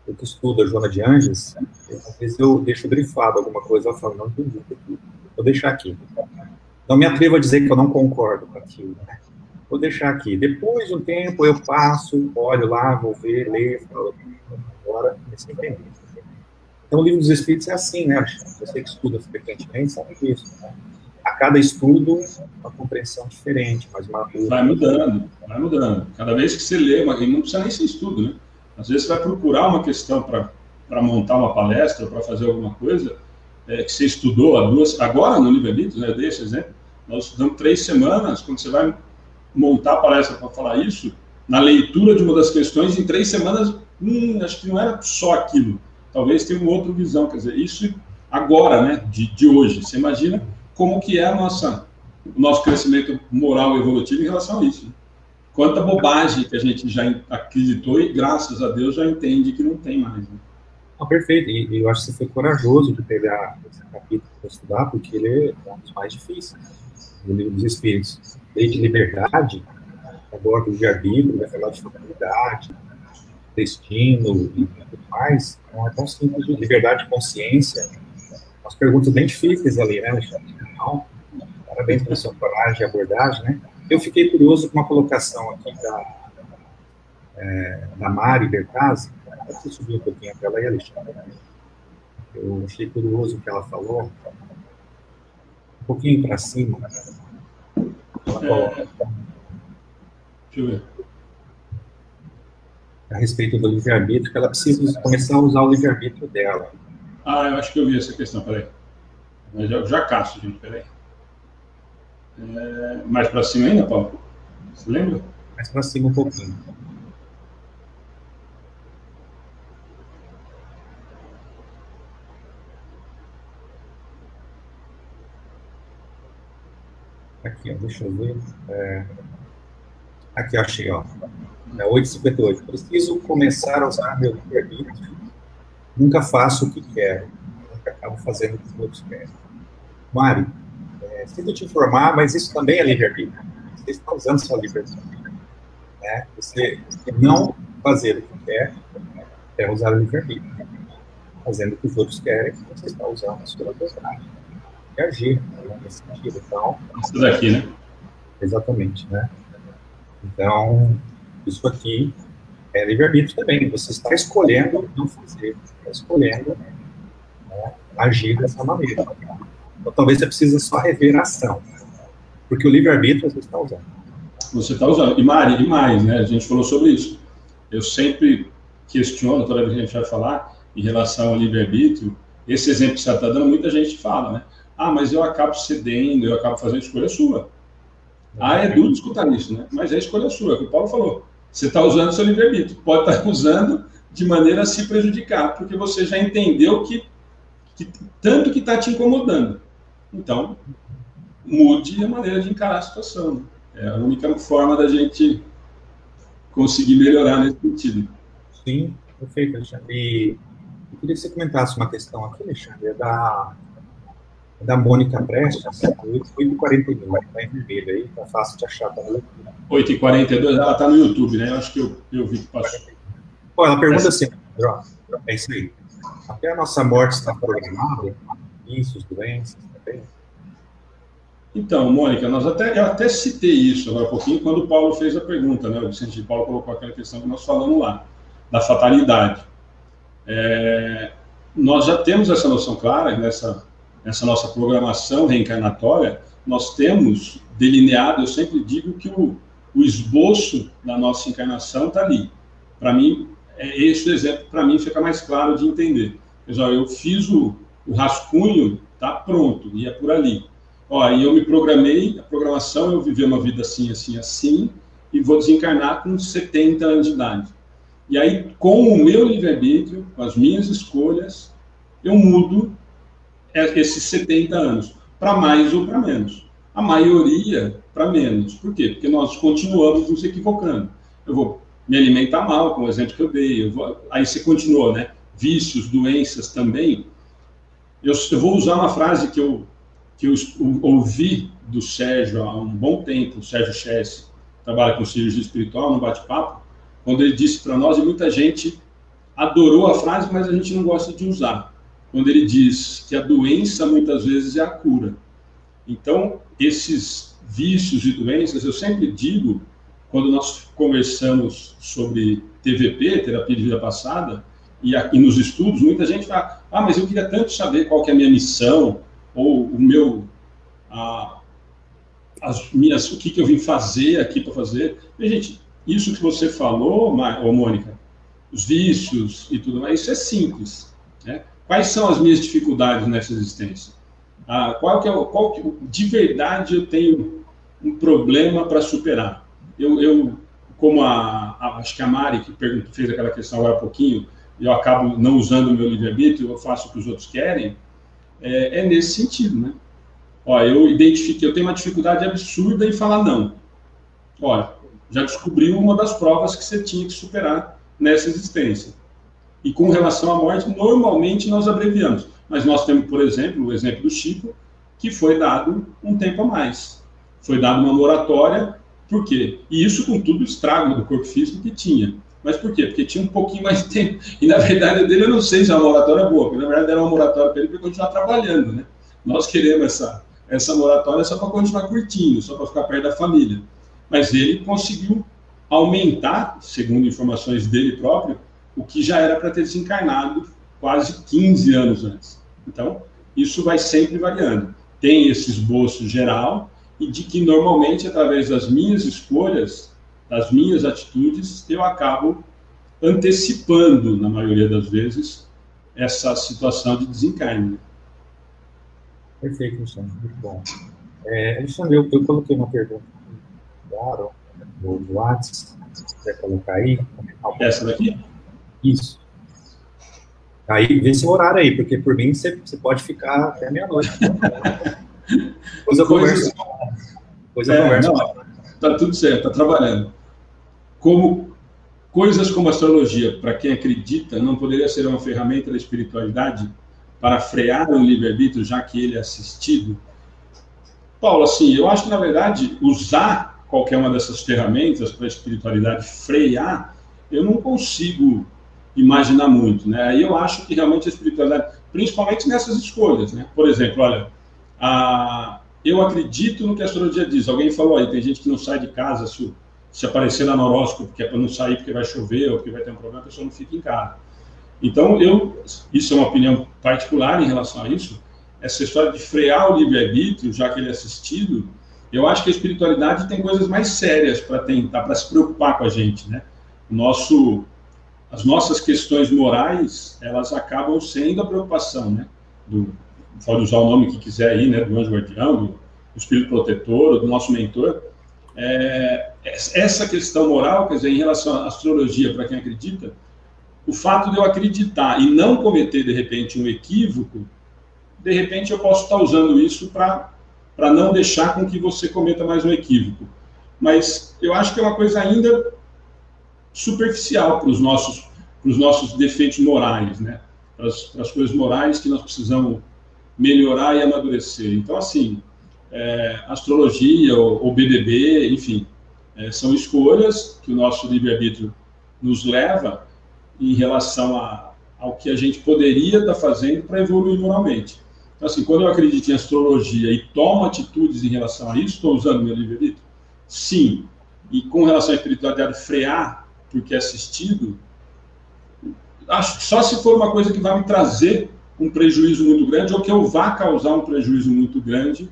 o que estuda a Joana de Anjos, às vezes eu deixo grifado alguma coisa, eu falo, não entendi, vou deixar aqui. Não me atrevo a dizer que eu não concordo com aquilo, né? Vou deixar aqui. Depois de um tempo eu passo, olho lá, vou ver, ler, falo, agora comecei a entender. Então o Livro dos Espíritos é assim, né? Você que estuda frequentemente sabe disso, né? A cada estudo, uma compreensão diferente, mas madura. Vai mudando. Cada vez que você lê, não precisa nem ser estudo, né? Às vezes você vai procurar uma questão para montar uma palestra, para fazer alguma coisa, que você estudou agora no livre-arbítrio, né? Eu dei esse exemplo. Nós estudamos 3 semanas, quando você vai montar a palestra para falar isso, na leitura de uma das questões, em 3 semanas, acho que não era só aquilo. Talvez tenha uma outra visão, quer dizer, isso agora, né? De hoje. Você imagina como que é o nosso crescimento moral e evolutivo em relação a isso. Né? Quanta bobagem que a gente já acreditou e, graças a Deus, já entende que não tem mais. Né? Perfeito. E eu acho que você foi corajoso de pegar esse capítulo para estudar, porque ele é um dos mais difíceis do Livro dos Espíritos. Lei de liberdade, aborda o livre-arbítrio, vai falar de fatalidade, destino e tudo mais. Não é tão simples. De liberdade de consciência. Umas perguntas bem difíceis ali, né, Alexandre? Então, parabéns pela sua coragem e abordagem, né? Eu fiquei curioso com uma colocação aqui da Mari Bertazzi. Você subiu um pouquinho a tela aí, Alexandre. Eu achei curioso o que ela falou. Um pouquinho para cima. Ela coloca. Deixa eu ver. A respeito do livre-arbítrio, que ela precisa começar a usar o livre-arbítrio dela. Eu acho que eu vi essa questão, peraí. Mas já caço, gente, peraí. Mais para cima ainda, Paulo? Você lembra? Mais para cima um pouquinho. Aqui, ó, deixa eu ver. Aqui, achei, ó. 8,58. Preciso começar a usar meu livre-arbítrio. Nunca faço o que quero. Nunca acabo fazendo o que os outros querem. Mari, sinto te informar, mas isso também é livre-arbítrio. Você está usando seu livre-arbítrio. Né? Você não fazer o que quer é usar o livre-arbítrio. Fazendo o que os outros querem, você está usando a sua liberdade. que agir, né, nesse sentido. Então, isso daqui, né? Exatamente, né? Então, isso aqui é livre-arbítrio também. Você está escolhendo não fazer, está escolhendo, né, agir dessa maneira. Então, talvez você precise só rever a ação, porque o livre-arbítrio você está usando. Você está usando. E Mari, e mais, né? A gente falou sobre isso. Eu sempre questiono, toda vez que a gente vai falar em relação ao livre-arbítrio, esse exemplo que você está dando, muita gente fala, né? Ah, mas eu acabo cedendo, eu acabo fazendo escolha sua. Ah, é duro escutar isso, né? Mas é escolha sua, é o que o Paulo falou. Você está usando o seu livre-arbítrio. Pode estar usando de maneira a se prejudicar, porque você já entendeu que tanto que está te incomodando. Então, mude a maneira de encarar a situação, né? É a única forma da gente conseguir melhorar nesse sentido. Sim, perfeito, Alexandre. E eu queria que você comentasse uma questão aqui, Alexandre, da Mônica Prestes, 8h41, está em vermelho aí, está fácil de achar, tá no YouTube. 8h42, ela está no YouTube, né? Eu acho que eu vi que passou. Bom, ela pergunta assim, é isso aí, até a nossa morte está programada, vícios, doenças, também? Então, Mônica, eu até citei isso agora há pouquinho, quando o Paulo fez a pergunta, né? O Vicente de Paulo colocou aquela questão que nós falamos lá, da fatalidade. Nós já temos essa noção clara, nessa nossa programação reencarnatória, nós temos delineado, eu sempre digo que o esboço da nossa encarnação está ali. Para mim, esse exemplo, para mim, fica mais claro de entender. Eu fiz o rascunho, está pronto, e é por ali. E eu me programei, a programação, eu viver uma vida assim, assim, assim, e vou desencarnar com 70 anos de idade. E aí, com o meu livre-arbítrio, com as minhas escolhas, eu mudo esses 70 anos, para mais ou para menos. A maioria para menos. Por quê? Porque nós continuamos nos equivocando. Eu vou me alimentar mal, com o exemplo que eu dei. Aí você continuou, né? Vícios, doenças também. Eu vou usar uma frase que eu ouvi do Sérgio há um bom tempo, o Sérgio Chess, trabalha com cirurgia espiritual, no bate-papo, quando ele disse para nós, e muita gente adorou a frase, mas a gente não gosta de usar, quando ele diz que a doença muitas vezes é a cura. Então, esses vícios e doenças, eu sempre digo, quando nós conversamos sobre TVP, terapia de vida passada, e nos estudos, muita gente fala, mas eu queria tanto saber qual que é a minha missão, ou o meu, o que eu vim fazer aqui para fazer. E, gente, isso que você falou, Mônica, os vícios e tudo mais, isso é simples, né? Quais são as minhas dificuldades nessa existência? De verdade eu tenho um problema para superar? Como acho que a Mari, que fez aquela questão agora há pouquinho, eu acabo não usando o meu livre-arbítrio, eu faço o que os outros querem, é nesse sentido, né? Eu tenho uma dificuldade absurda em falar não. Já descobriu uma das provas que você tinha que superar nessa existência. E com relação à morte, normalmente nós abreviamos. Mas nós temos, por exemplo, o exemplo do Chico, que foi dado um tempo a mais. Foi dado uma moratória, por quê? E isso com tudo o estrago do corpo físico que tinha. Mas por quê? Porque tinha um pouquinho mais de tempo. E na verdade dele, eu não sei se é uma moratória boa, porque na verdade era uma moratória para ele para continuar trabalhando, né? Nós queremos essa moratória só para continuar curtindo, só para ficar perto da família. Mas ele conseguiu aumentar, segundo informações dele próprio, o que já era para ter desencarnado quase 15 anos antes. Então, isso vai sempre variando. Tem esse esboço geral e de que normalmente, através das minhas escolhas, das minhas atitudes, eu acabo antecipando, na maioria das vezes, essa situação de desencarne. Perfeito, Alexandre. Muito bom. Alexandre, eu coloquei uma pergunta claro, no WhatsApp, se quiser colocar aí. Essa daqui? Isso. Aí, vê esse horário aí, porque por mim você pode ficar até meia-noite. Depois eu converso. Tá tudo certo, tá trabalhando. Coisas como astrologia, para quem acredita, não poderia ser uma ferramenta da espiritualidade para frear o livre-arbítrio, já que ele é assistido? Paulo, assim, eu acho que, na verdade, usar qualquer uma dessas ferramentas para a espiritualidade frear, eu não consigo imaginar muito, né? Aí eu acho que realmente a espiritualidade, principalmente nessas escolhas, né? Por exemplo, olha, Eu acredito no que a astrologia diz. Alguém falou aí, tem gente que não sai de casa se aparecer lá no horóscopo, que é para não sair porque vai chover ou porque vai ter um problema, a pessoa não fica em casa. Então, isso é uma opinião particular em relação a isso, essa história de frear o livre-arbítrio, já que ele é assistido, eu acho que a espiritualidade tem coisas mais sérias para tentar, para se preocupar com a gente, né? As nossas questões morais, elas acabam sendo a preocupação, né? Pode usar o nome que quiser aí, né? Do anjo guardião, do espírito protetor, do nosso mentor. Essa questão moral, quer dizer, em relação à astrologia, para quem acredita, o fato de eu acreditar e não cometer, de repente, um equívoco, de repente eu posso estar usando isso para não deixar com que você cometa mais um equívoco. Mas eu acho que é uma coisa ainda superficial para os nossos defeitos morais, né? Para as coisas morais que nós precisamos melhorar e amadurecer. Então, assim, astrologia ou BBB, enfim, são escolhas que o nosso livre-arbítrio nos leva em relação ao que a gente poderia estar fazendo para evoluir moralmente. Então, assim, quando eu acredito em astrologia e tomo atitudes em relação a isso, estou usando meu livre-arbítrio? Sim. E com relação à espiritualidade, frear porque é assistido, acho que só se for uma coisa que vai me trazer um prejuízo muito grande ou que eu vá causar um prejuízo muito grande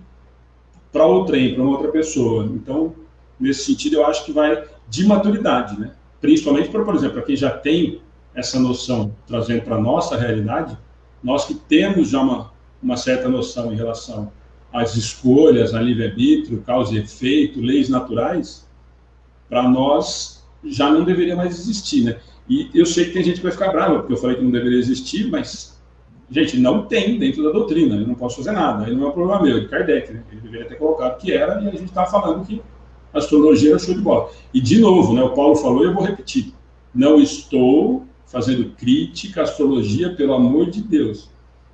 para outrem, para uma outra pessoa. Então, nesse sentido, eu acho que vai de maturidade, né? Principalmente, por exemplo, para quem já tem essa noção, trazendo para a nossa realidade, nós que temos já uma certa noção em relação às escolhas, a livre-arbítrio, causa e efeito, leis naturais, para nós já não deveria mais existir, né? E eu sei que tem gente que vai ficar brava, porque eu falei que não deveria existir, mas, gente, não tem dentro da doutrina, eu não posso fazer nada, aí não é um problema meu, de Kardec, né? Ele deveria ter colocado que era, e a gente estava falando que a astrologia era show de bola. E, de novo, né, o Paulo falou, e eu vou repetir, não estou fazendo crítica à astrologia, pelo amor de Deus,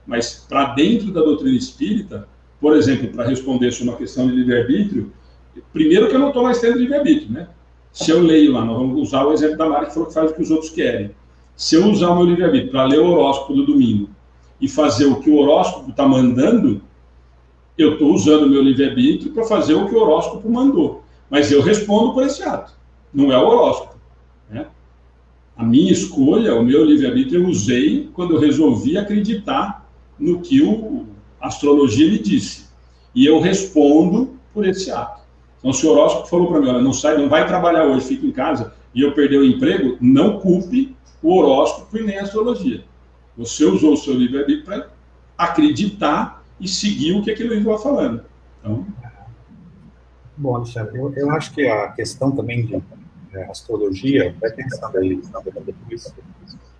mas para dentro da doutrina espírita, por exemplo, para responder sobre uma questão de livre-arbítrio, primeiro que eu não estou mais tendo livre-arbítrio, né? Se eu leio lá, nós vamos usar o exemplo da Mari, que falou que faz o que os outros querem. Se eu usar o meu livre-arbítrio para ler o horóscopo do domingo e fazer o que o horóscopo está mandando, eu estou usando o meu livre-arbítrio para fazer o que o horóscopo mandou. Mas eu respondo por esse ato, não é o horóscopo, né? A minha escolha, o meu livre-arbítrio, eu usei quando eu resolvi acreditar no que a astrologia me disse. E eu respondo por esse ato. Então, se o horóscopo falou para mim, olha, não vai trabalhar hoje, fica em casa, e eu perder o emprego, não culpe o horóscopo e nem a astrologia. Você usou o seu livre-arbítrio para acreditar e seguir o que aquele livro está falando. Então... Bom, Alexandre, eu acho que a questão também de astrologia, vai pensando aí,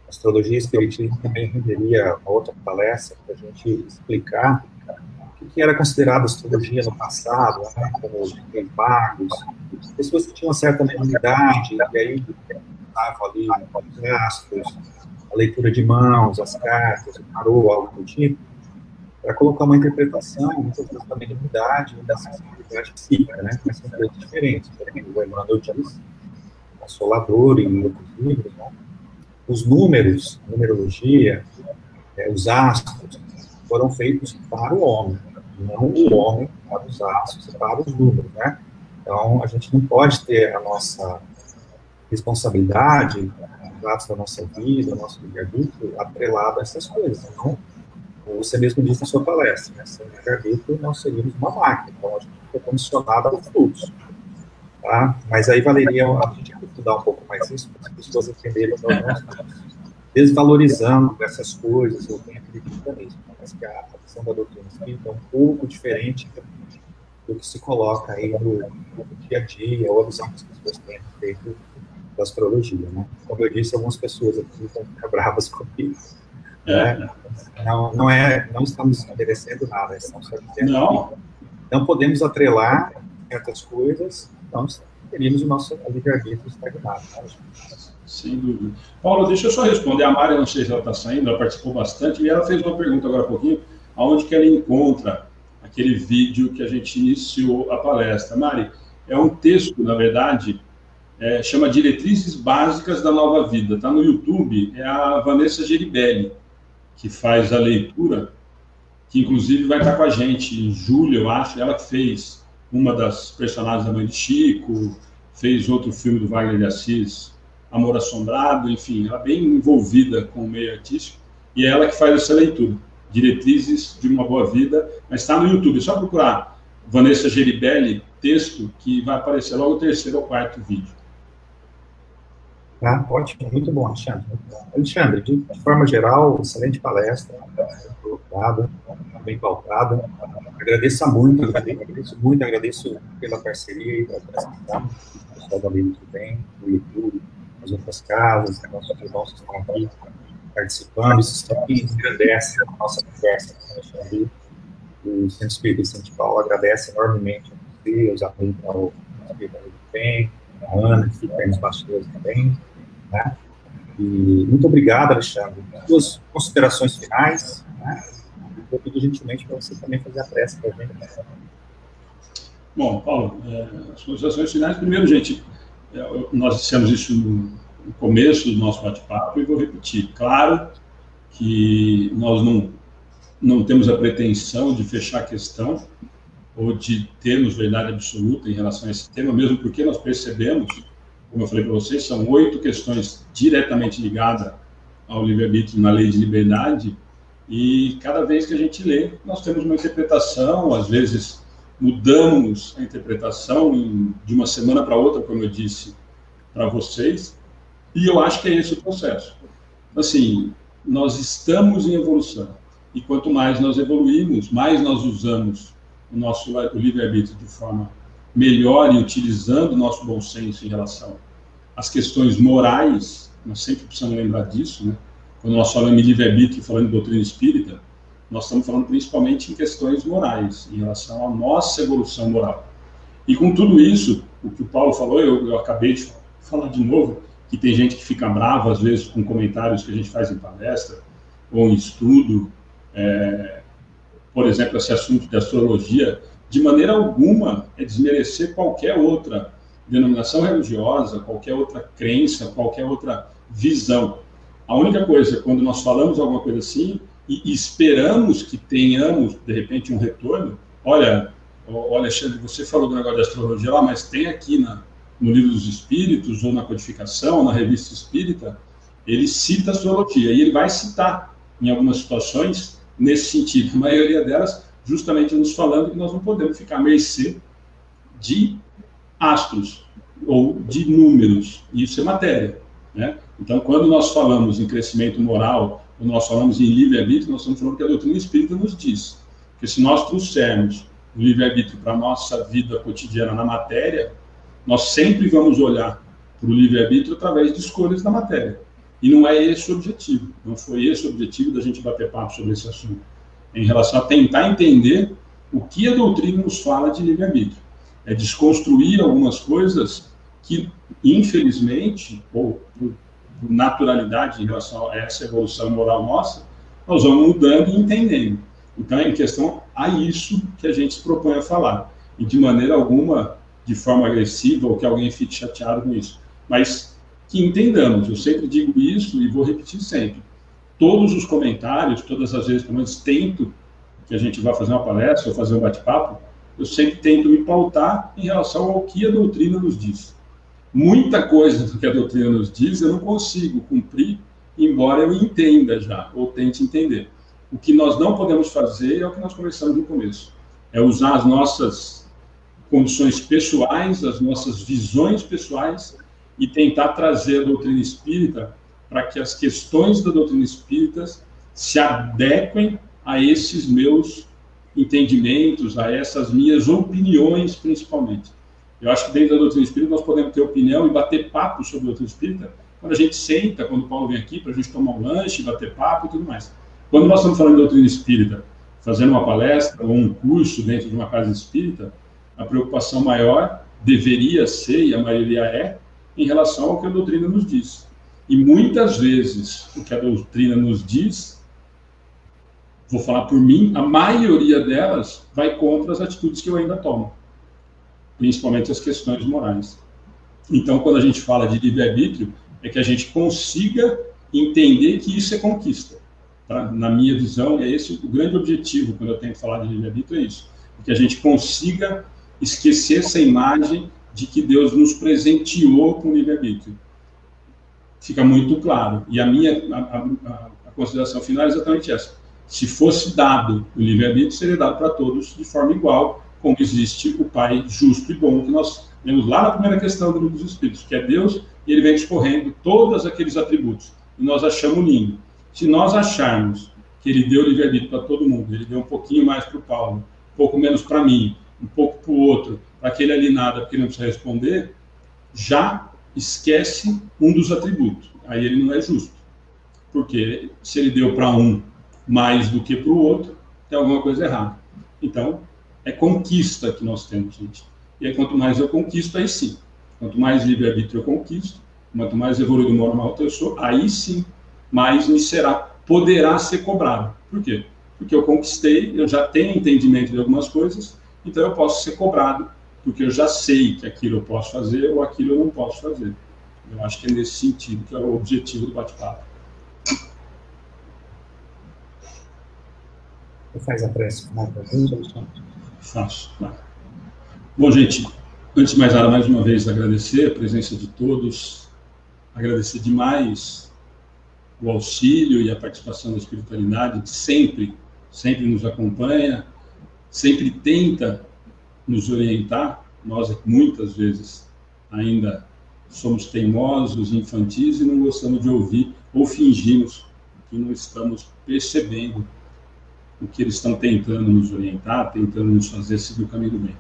astrologia e espiritismo também renderia uma outra palestra para a gente explicar o que era considerado astrologia no passado, né, como os magos, pessoas que tinham uma certa mediunidade, e aí estavam ali os astros, a leitura de mãos, as cartas, o tarô, algo do tipo, para colocar uma interpretação, muitas vezes da mediunidade e da sensibilidade psíquica, né, mas são coisas diferentes, como o Emmanuel diz, Consolador e outros livros, né? Os números, a numerologia, os astros, foram feitos para o homem, não o homem para os astros e para os números, né? Então, a gente não pode ter a nossa responsabilidade, os atos da nossa vida, o nosso livre-arbítrio, atrelado a essas coisas. Então, você mesmo disse na sua palestra, né? Sem livre-arbítrio, nós seríamos uma máquina, então a gente fica condicionado ao fluxo. Tá? Mas aí valeria a gente estudar um pouco mais isso, para as pessoas entenderem que nós não estamos desvalorizando essas coisas, ou quem acredita nisso. Mas que a questão da doutrina espírita é um pouco diferente do que se coloca aí no dia a dia, ou a visão que as pessoas têm a respeito da astrologia. Né? Como eu disse, algumas pessoas aqui vão ficar bravas comigo. Né? Não estamos merecendo nada, estamos só dizendo que não podemos atrelar certas coisas, então teríamos o nosso livre-arbítrio estagnado. Né? Sem dúvida. Paulo, deixa eu só responder. A Mari, não sei se ela está saindo, ela participou bastante, e ela fez uma pergunta agora há pouquinho, aonde que ela encontra aquele vídeo que a gente iniciou a palestra. Mari, é um texto, na verdade, chama Diretrizes Básicas da Nova Vida. Está no YouTube, é a Vanessa Geribelli que faz a leitura, que inclusive vai estar com a gente em julho, eu acho, ela que fez uma das personagens da Mãe de Chico, fez outro filme do Wagner de Assis, Amor Assombrado, enfim, ela é bem envolvida com o meio artístico, e é ela que faz essa leitura, Diretrizes de uma Boa Vida, mas está no YouTube, é só procurar Vanessa Geribelli, texto, que vai aparecer logo o 3º ou 4º vídeo. Tá, ótimo, muito bom, Alexandre. Alexandre, de forma geral, excelente palestra, colocada, bem pautada. Agradeço muito pela parceria e pela apresentação. O pessoal da Livro que vem, do YouTube, as outras casas, nossos irmãos que estão aqui participando. Isso sempre engrandece a nossa conversa com o Alexandre. O Centro Espírita de São Paulo agradece enormemente a você, aos amigos da Livro que vem, a Ana, que fica aí nos bastidores também. Né? E muito obrigado, Alexandre. Suas considerações finais, né? E vou pedir gentilmente para você também fazer a prece para a gente. Bom, Paulo, as considerações finais, primeiro, gente, nós dissemos isso no começo do nosso bate-papo e vou repetir. Claro que nós não temos a pretensão de fechar a questão ou de termos verdade absoluta em relação a esse tema, mesmo porque nós percebemos, como eu falei para vocês, são 8 questões diretamente ligadas ao livre-arbítrio na lei de liberdade, e cada vez que a gente lê, nós temos uma interpretação, às vezes mudamos a interpretação de uma semana para outra, como eu disse para vocês, e eu acho que é esse o processo. Assim, nós estamos em evolução, e quanto mais nós evoluímos, mais nós usamos o livre-arbítrio de forma melhor e utilizando o nosso bom senso em relação às questões morais. Nós sempre precisamos lembrar disso, né? Quando nós falamos em livre-arbítrio, falando de doutrina espírita, nós estamos falando principalmente em questões morais, em relação à nossa evolução moral. E com tudo isso, o que o Paulo falou, eu acabei de falar de novo, que tem gente que fica brava, às vezes, com comentários que a gente faz em palestra, ou em estudo, por exemplo, esse assunto de astrologia, de maneira alguma é desmerecer qualquer outra denominação religiosa, qualquer outra crença, qualquer outra visão. A única coisa, quando nós falamos alguma coisa assim, e esperamos que tenhamos, de repente, um retorno, olha, Alexandre, você falou do negócio da astrologia lá, mas tem aqui no Livro dos Espíritos, ou na codificação, na Revista Espírita, ele cita a astrologia, e ele vai citar, em algumas situações, nesse sentido. A maioria delas, justamente nos falando que nós não podemos ficar à mercê de astros, ou de números, isso é matéria, né? Então, quando nós falamos em crescimento moral, quando nós falamos em livre-arbítrio, nós estamos falando que a doutrina espírita nos diz que se nós trouxermos o livre-arbítrio para a nossa vida cotidiana na matéria, nós sempre vamos olhar para o livre-arbítrio através de escolhas da matéria. E não é esse o objetivo, não foi esse o objetivo da gente bater papo sobre esse assunto, em relação a tentar entender o que a doutrina nos fala de livre-arbítrio. É desconstruir algumas coisas que, infelizmente, ou por naturalidade em relação a essa evolução moral nossa, nós vamos mudando e entendendo. Então, é em questão a isso que a gente se propõe a falar. E, de maneira alguma, de forma agressiva, ou que alguém fique chateado com isso. Mas que entendamos, eu sempre digo isso e vou repetir sempre. Todos os comentários, todas as vezes, pelo menos tento que a gente vai fazer uma palestra ou fazer um bate-papo, eu sempre tento me pautar em relação ao que a doutrina nos diz. Muita coisa do que a doutrina nos diz eu não consigo cumprir, embora eu entenda já, ou tente entender. O que nós não podemos fazer é o que nós conversamos no começo. É usar as nossas condições pessoais, as nossas visões pessoais, e tentar trazer a doutrina espírita para que as questões da doutrina espírita se adequem a esses meus entendimentos, a essas minhas opiniões, principalmente. Eu acho que dentro da doutrina espírita nós podemos ter opinião e bater papo sobre a doutrina espírita quando a gente senta, quando o Paulo vem aqui para a gente tomar um lanche, bater papo e tudo mais. Quando nós estamos falando de doutrina espírita, fazendo uma palestra ou um curso dentro de uma casa espírita, a preocupação maior deveria ser, e a maioria é, em relação ao que a doutrina nos diz. E muitas vezes o que a doutrina nos diz, vou falar por mim, a maioria delas vai contra as atitudes que eu ainda tomo, principalmente as questões morais. Então, quando a gente fala de livre-arbítrio, é que a gente consiga entender que isso é conquista. na minha visão, é esse o grande objetivo quando eu tento falar de livre-arbítrio, é isso, que a gente consiga esquecer essa imagem de que Deus nos presenteou com o livre-arbítrio. Fica muito claro. E a minha consideração final é exatamente essa. Se fosse dado o livre-arbítrio, seria dado para todos de forma igual, como existe o Pai justo e bom, que nós vemos lá na primeira questão do Livro dos Espíritos, que é Deus, e ele vem discorrendo todos aqueles atributos. E nós achamos lindo. Se nós acharmos que ele deu livre-arbítrio para todo mundo, ele deu um pouquinho mais para o Paulo, um pouco menos para mim, um pouco para o outro, para aquele ali nada, porque ele não precisa responder, já esquece um dos atributos. Aí ele não é justo. Porque se ele deu para um mais do que para o outro, tem alguma coisa errada. Então, é conquista que nós temos, gente. E aí, quanto mais eu conquisto, aí sim. Quanto mais livre-arbítrio eu conquisto, quanto mais evoluído moral eu sou, aí sim, mais poderá ser cobrado. Por quê? Porque eu conquistei, eu já tenho entendimento de algumas coisas, então eu posso ser cobrado, porque eu já sei que aquilo eu posso fazer ou aquilo eu não posso fazer. Eu acho que é nesse sentido que é o objetivo do bate-papo. Você faz a prece final para a gente, Alexandre? Faço, claro. Bom, gente, antes de mais nada, mais uma vez agradecer a presença de todos, agradecer demais o auxílio e a participação da espiritualidade, que sempre nos acompanha, sempre tenta nos orientar. Nós, muitas vezes, ainda somos teimosos, infantis e não gostamos de ouvir, ou fingimos que não estamos percebendo o que eles estão tentando nos orientar, tentando nos fazer seguir o caminho do bem.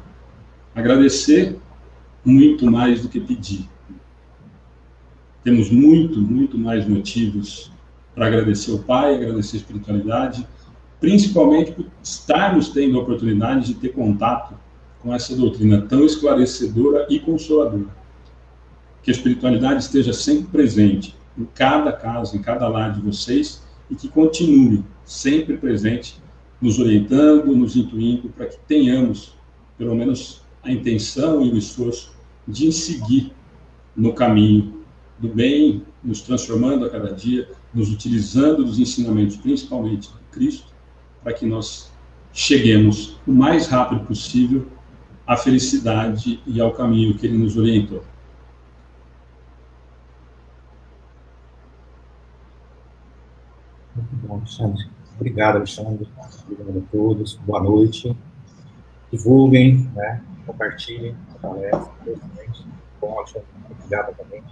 Agradecer muito mais do que pedir. Temos muito mais motivos para agradecer o Pai, agradecer a espiritualidade, principalmente por estarmos tendo a oportunidade de ter contato com essa doutrina tão esclarecedora e consoladora. Que a espiritualidade esteja sempre presente em cada casa, em cada lar de vocês, e que continue sempre presente, nos orientando, nos intuindo, para que tenhamos, pelo menos, a intenção e o esforço de seguir no caminho do bem, nos transformando a cada dia, nos utilizando dos ensinamentos, principalmente de Cristo, para que nós cheguemos o mais rápido possível à felicidade e ao caminho que Ele nos orientou. Muito bom, Alexandre. Obrigado, Alexandre. Obrigado a todos. Boa noite. Divulguem, né? Compartilhem a palestra. Bom, Alexandre, obrigado também.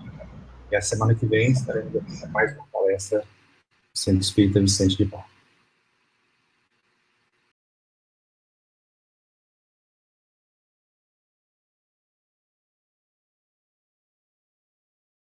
E a semana que vem estaremos aqui com mais uma palestra do Centro Espírita Vicente de Paulo.